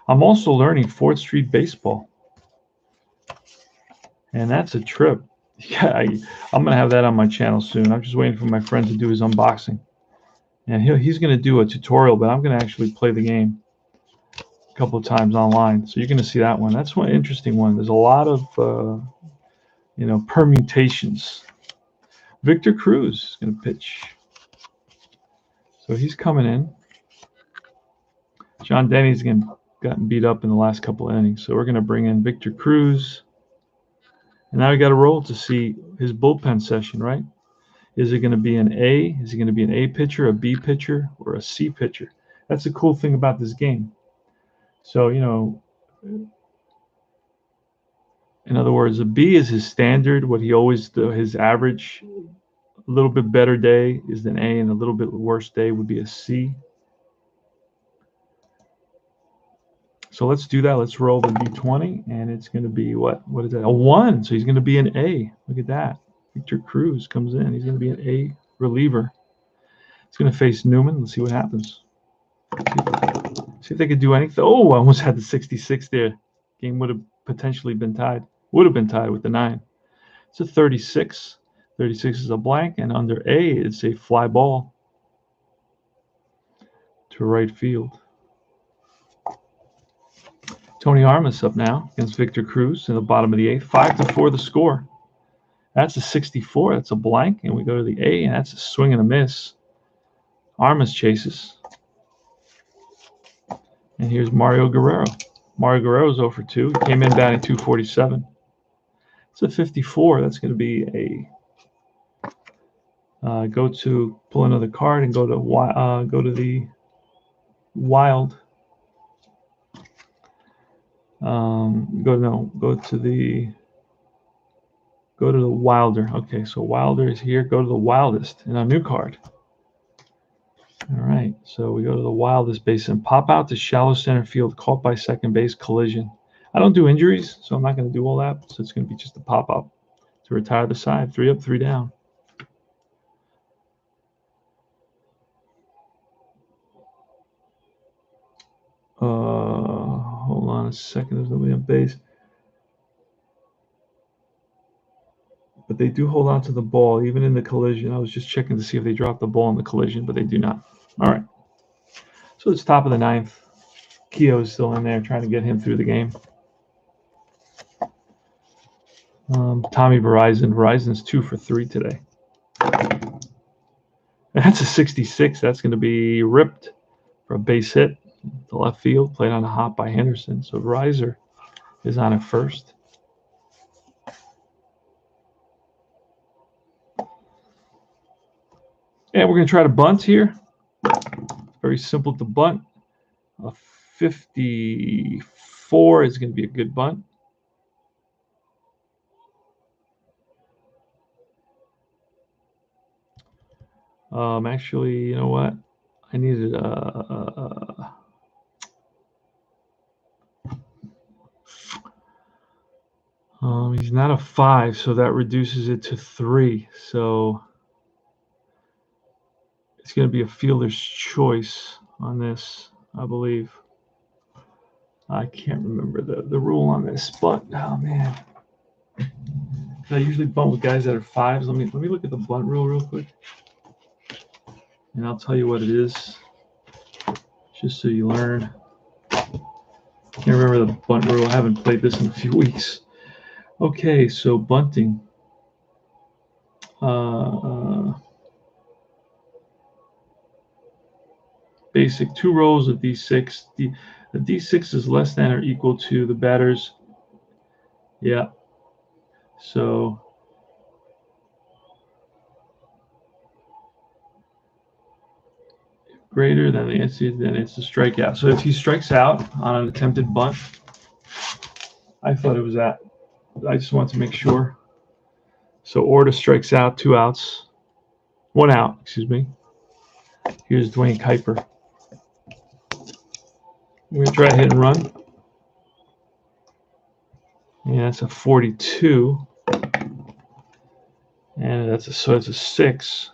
I'm also learning 4th Street baseball, and that's a trip. Yeah, I'm gonna have that on my channel soon. I'm just waiting for my friend to do his unboxing, and he's gonna do a tutorial, but I'm gonna actually play the game a couple of times online. So you're gonna see that one. That's one interesting one. There's a lot of permutations. Victor Cruz is gonna pitch, so he's coming in. John Denny's gotten beat up in the last couple of innings, so we're gonna bring in Victor Cruz. And now we got to roll to see his bullpen session, right? Is it going to be an A? Is it going to be an A pitcher, a B pitcher, or a C pitcher? That's the cool thing about this game. So, in other words, a B is his standard, what he always do, his average. A little bit better day is an A, and a little bit worse day would be a C. So let's do that. Let's roll the D20, and it's going to be what? What is that? A 1. So he's going to be an A. Look at that. Victor Cruz comes in. He's going to be an A reliever. He's going to face Newman. Let's see what happens. See if they could do anything. Oh, I almost had the 66 there. Game would have potentially been tied. Would have been tied with the 9. It's a 36. 36 is a blank, and under A, it's a fly ball to right field. Tony Armas up now against Victor Cruz in the bottom of the 8th. 5-4 the score. That's a 64. That's a blank, and we go to the A, and that's a swing and a miss. Armas chases. And here's Mario Guerrero. Mario Guerrero's 0 for 2. He came in batting .247. It's a 54. That's going to be a go to pull another card and go to the Wild. Go to the Wilder. Okay, so Wilder is here. Go to the Wildest in our new card. All right, so we go to the Wildest base and pop out to shallow center field, caught by second base, collision. I don't do injuries, so I'm not going to do all that. So it's going to be just a pop up to retire the side. 3 up, 3 down. Hold on a second. There's nobody on base. But they do hold on to the ball, even in the collision. I was just checking to see if they dropped the ball in the collision, but they do not. All right. So it's top of the 9th. Keogh's still in there, trying to get him through the game. Tommy Verizon. Verizon's 2 for 3 today. That's a 66. That's going to be ripped for a base hit to left field, played on a hop by Henderson. So Verizon is on at first. And we're going to try to bunt here. Very simple to bunt. A 54 is going to be a good bunt. Actually, you know what? I needed he's not a 5, so that reduces it to 3. So it's going to be a fielder's choice on this, I believe. I can't remember the rule on this, but oh man. I usually bunt with guys that are fives. Let me look at the bunt rule real quick, and I'll tell you what it is, just so you learn. Can't remember the bunt rule. I haven't played this in a few weeks. Okay, so bunting. Basic 2 rows of D6. The D6 is less than or equal to the batter's. Yeah. So greater than the NC, then it's a strikeout. So if he strikes out on an attempted bunt, I thought it was that. I just want to make sure. So Orta strikes out, 2 outs, 1 out, excuse me. Here's Dwayne Kuiper. We're going to try hit and run. Yeah, that's a 42. And that's a 6.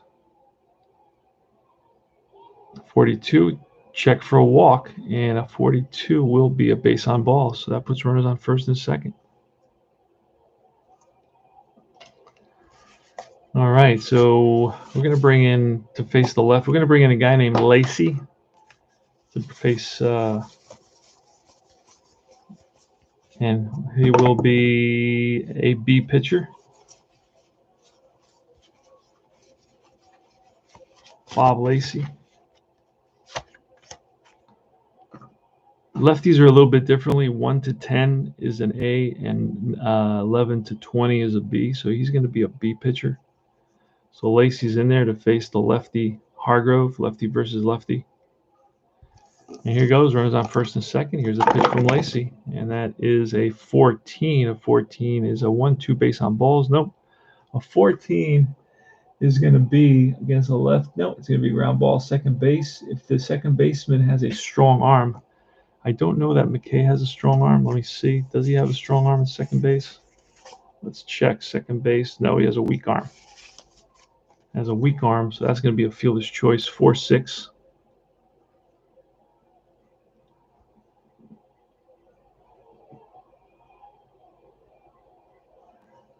42, check for a walk, and a 42 will be a base on ball. So that puts runners on first and second. All right, so we're going to bring in, to face the left, we're going to bring in a guy named Lacy to face, and he will be a B pitcher. Bob Lacy. Lefties are a little bit differently. 1 to 10 is an A, and 11 to 20 is a B. So he's going to be a B pitcher. So Lacy's in there to face the lefty Hargrove, lefty versus lefty. And here goes, runners on first and second. Here's a pitch from Lacy, and that is a 14. A 14 is a 1-2 base on balls. Nope. A 14 is going to be against the left. No, it's going to be ground ball, second base. If the second baseman has a strong arm, I don't know that McKay has a strong arm. Let me see. Does he have a strong arm at second base? Let's check second base. No, he has a weak arm. Has a weak arm, so that's going to be a fielder's choice, 4-6.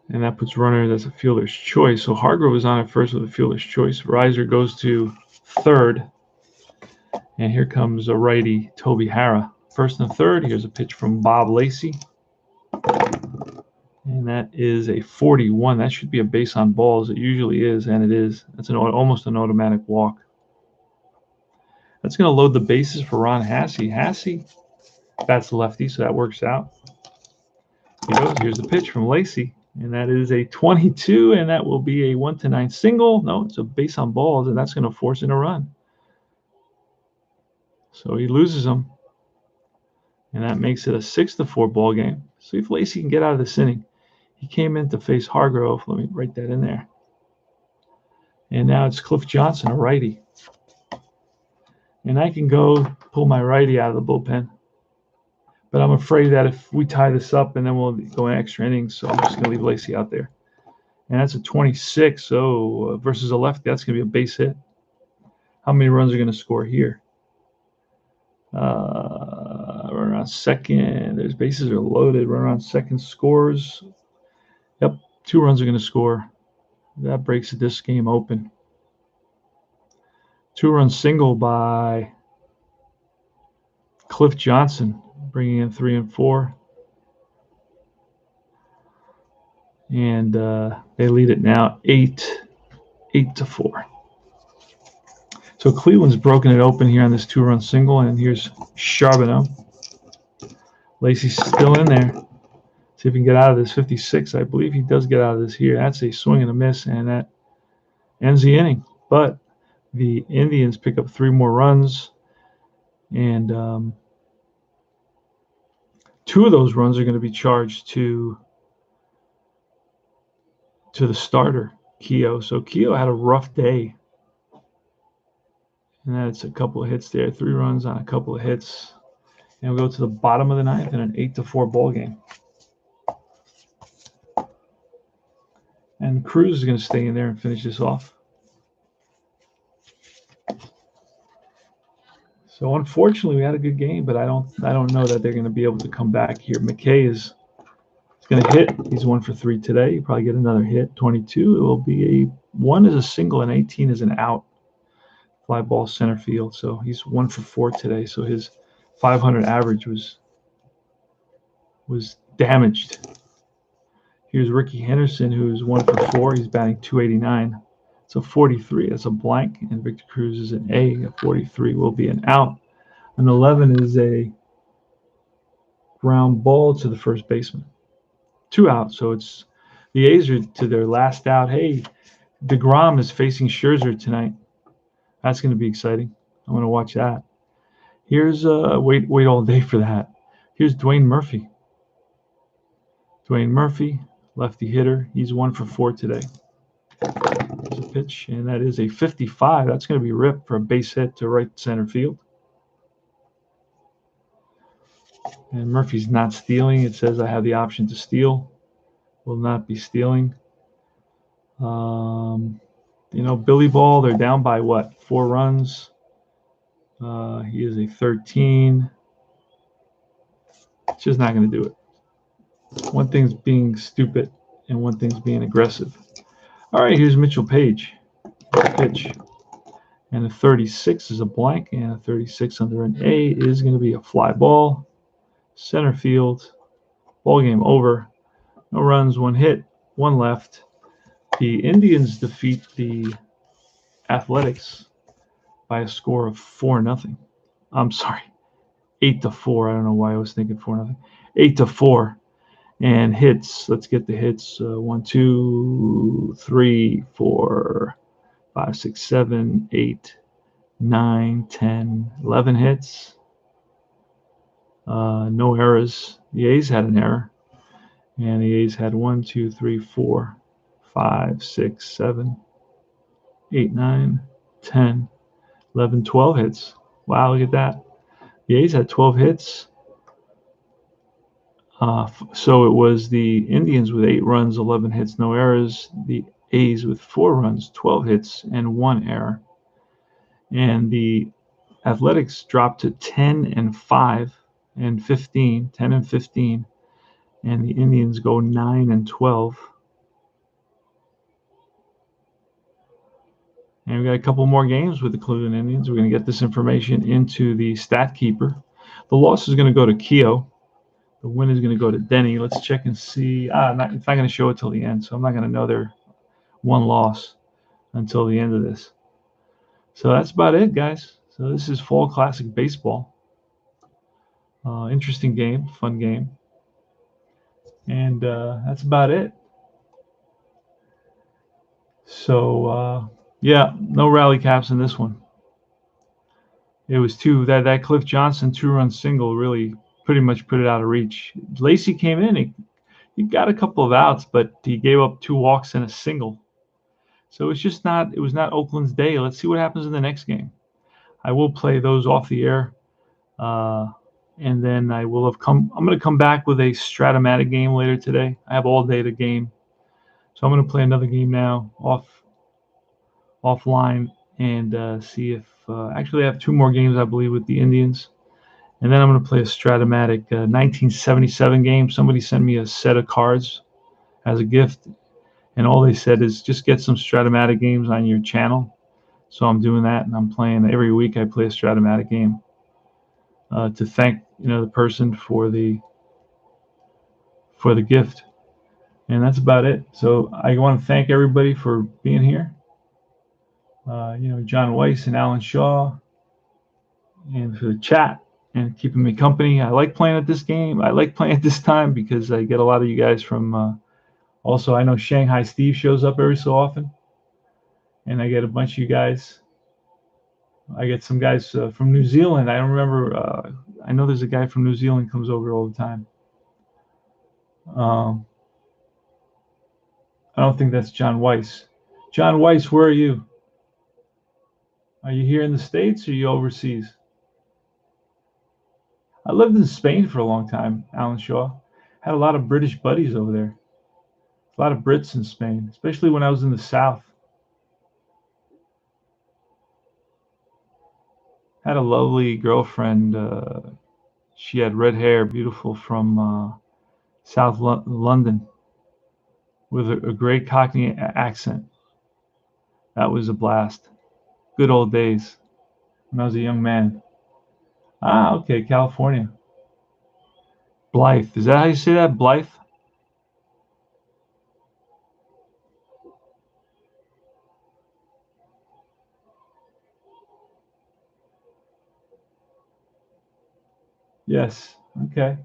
And that puts runners as a fielder's choice. So Hargrove is on at first with a fielder's choice. Reiser goes to third. And here comes a righty, Toby Harrah. First and third, here's a pitch from Bob Lacy. And that is a 41. That should be a base on balls. It usually is, and it is. That's almost an automatic walk. That's going to load the bases for Ron Hassey. Hassey bats lefty, so that works out. He goes. Here's the pitch from Lacy. And that is a 22, and that will be a 1-9 single. No, it's a base on balls, and that's going to force in a run. So he loses them, and that makes it a 6-4 ball game. See if Lacy can get out of this inning. He came in to face Hargrove. Let me write that in there. And now it's Cliff Johnson, a righty. And I can go pull my righty out of the bullpen. But I'm afraid that if we tie this up and then we'll go in extra innings, so I'm just going to leave Lacy out there. And that's a 26. So versus a lefty, that's going to be a base hit. How many runs are going to score here? Runner on second. There's bases are loaded. Runner on second scores. Yep, 2 runs are going to score. That breaks this game open. 2-run single by Cliff Johnson, bringing in 3 and 4. And they lead it now 8-4. So Cleveland's broken it open here on this 2-run single, and here's Charbonneau. Lacy's still in there. See if he can get out of this 56. I believe he does get out of this here. That's a swing and a miss, and that ends the inning. But the Indians pick up 3 more runs, and 2 of those runs are going to be charged to the starter, Keogh. So Keogh had a rough day. And that's a couple of hits there. 3 runs on a couple of hits. And we go to the bottom of the 9th in an 8-4 ball game. And Cruz is going to stay in there and finish this off. So unfortunately, we had a good game, but I don't know that they're going to be able to come back here. McKay is going to hit. He's 1 for 3 today. He'll probably get another hit. 22. It will be a 1 is a single and 18 is an out. Fly ball center field. So he's 1 for 4 today. So his 500 average was damaged. Here's Ricky Henderson, who's 1 for 4. He's batting 289. So 43 is a blank, and Victor Cruz is an A. A 43 will be an out. An 11 is a ground ball to the first baseman. 2 out. So it's the A's are to their last out. Hey, DeGrom is facing Scherzer tonight. That's going to be exciting. I'm going to watch that. Here's wait all day for that. Here's Dwayne Murphy. Dwayne Murphy, lefty hitter. He's 1 for 4 today. There's a pitch, and that is a 55. That's going to be ripped for a base hit to right center field. And Murphy's not stealing. It says I have the option to steal. Will not be stealing. Billy Ball, they're down by what? 4 runs. He is a 13. It's just not going to do it. One thing's being stupid, and one thing's being aggressive. All right, here's Mitchell Page. Pitch. And a 36 is a blank, and a 36 under an A is going to be a fly ball. Center field. Ball game over. No runs, 1 hit, 1 left. The Indians defeat the Athletics by a score of 4-0. I'm sorry, 8-4. I don't know why I was thinking 4-0. 8-4. And hits. Let's get the hits. 1, 2, 3, 4, 5, 6, 7, 8, 9, 10, 11 hits. No errors. The A's had an error. And the A's had 1, 2, 3, 4, 5, 6, 7, 8, 9, 10, 11, 12 hits. Wow, look at that. The A's had 12 hits. So it was the Indians with 8 runs, 11 hits, no errors. The A's with 4 runs, 12 hits, and 1 error. And the Athletics dropped to 10-5 and 15, 10 and 15. And the Indians go 9-12. And we got a couple more games with the Cleveland Indians. We're going to get this information into the stat keeper. The loss is going to go to Keogh. The win is going to go to Denny. Let's check and see. It's not going to show it till the end, so I'm not going to know their one loss until the end of this. So that's about it, guys. So this is Fall Classic Baseball. Interesting game, fun game. And that's about it. So, yeah, no rally caps in this one. It was that Cliff Johnson 2-run single really pretty much put it out of reach. Lacey came in. He got a couple of outs, but he gave up 2 walks and a single. So it was not Oakland's day. Let's see what happens in the next game. I will play those off the air. And then I'm going to come back with a Stratomatic game later today. I have all day to game. So I'm going to play another game now offline and see if actually I have 2 more games, I believe, with the Indians. And then I'm going to play a Stratomatic 1977 game. Somebody sent me a set of cards as a gift. And all they said is just get some Stratomatic games on your channel. So I'm doing that, and I'm playing every week. I play a Stratomatic game to thank the person for the gift. And that's about it. So I want to thank everybody for being here. John Weiss and Alan Shaw, and for the chat and keeping me company. I like playing at this game. I like playing at this time because I get a lot of you guys from. Also, I know Shanghai Steve shows up every so often, and I get a bunch of you guys. I get some guys from New Zealand. I don't remember. I know there's a guy from New Zealand comes over all the time. I don't think that's John Weiss. John Weiss, where are you? Are you here in the States or are you overseas? I lived in Spain for a long time, Alan Shaw. Had a lot of British buddies over there. A lot of Brits in Spain, especially when I was in the South. Had a lovely girlfriend. She had red hair, beautiful, from South London, with a great Cockney accent. That was a blast. Good old days when I was a young man. Ah, okay, California. Blythe. Is that how you say that? Blythe? Yes. Okay.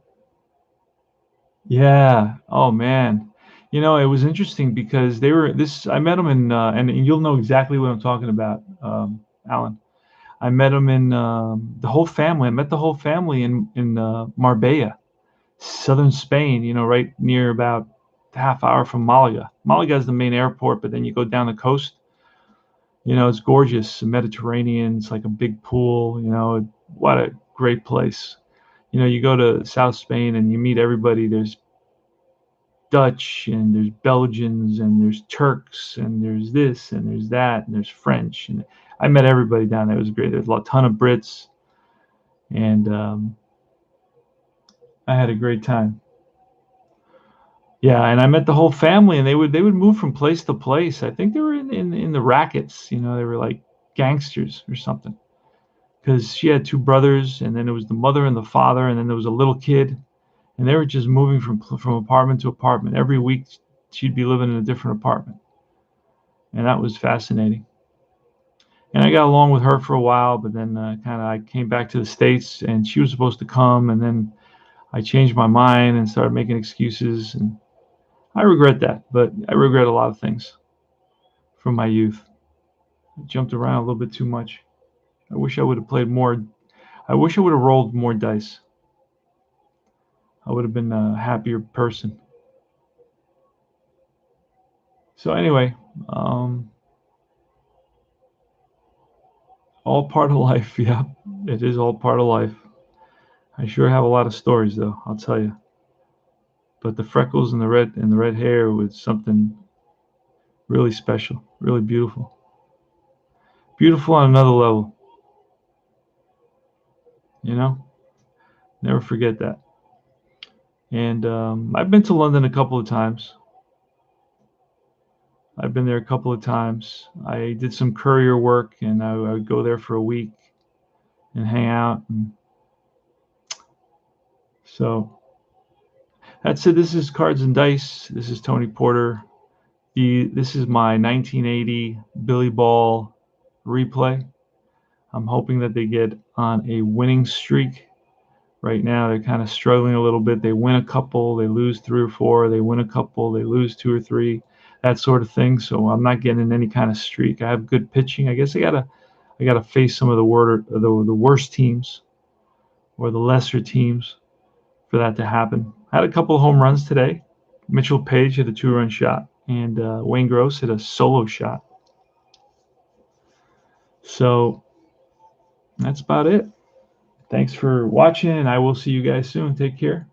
Yeah. Oh man. You know, it was interesting because they were this. I met them in, and you'll know exactly what I'm talking about, Alan. I met them in the whole family. I met the whole family in Marbella, southern Spain. You know, right near about a half hour from Malaga. Malaga is the main airport, but then you go down the coast. You know, it's gorgeous, Mediterranean. It's like a big pool. You know, what a great place. You know, you go to South Spain and you meet everybody. There's Dutch and there's Belgians and there's Turks and there's this and there's that and there's French, and I met everybody down there. It was great. There's a ton of Brits, and I had a great time. Yeah, and I met the whole family, and they would move from place to place. I think they were in the rackets. You know, they were like gangsters or something. Because she had two brothers, and then it was the mother and the father, and then there was a little kid, and they were just moving from apartment to apartment. Every week, she'd be living in a different apartment, and that was fascinating. And I got along with her for a while, but then kind of I came back to the States, and she was supposed to come, and then I changed my mind and started making excuses, and I regret that. But I regret a lot of things from my youth. I jumped around a little bit too much. I wish I would have played more. I wish I would have rolled more dice. I would have been a happier person. So anyway, um, all part of life. Yeah, it is all part of life. I sure have a lot of stories, though. I'll tell you. But the freckles and the red hair was something really special, really beautiful, beautiful on another level. You know, never forget that. And I've been to London a couple of times. I've been there a couple of times. I did some courier work, and I would go there for a week and hang out. And so that's it. This is Cards and Dice. This is Tony Porter. This is my 1980 Billy Ball replay. I'm hoping that they get on a winning streak. Right now, they're kind of struggling a little bit. They win a couple, they lose three or four. They win a couple, they lose two or three, that sort of thing. So I'm not getting in any kind of streak. I have good pitching. I guess I gotta face some of the worst teams or the lesser teams for that to happen. I had a couple of home runs today. Mitchell Page hit a two-run shot, and Wayne Gross hit a solo shot. So that's about it. Thanks for watching, and I will see you guys soon. Take care.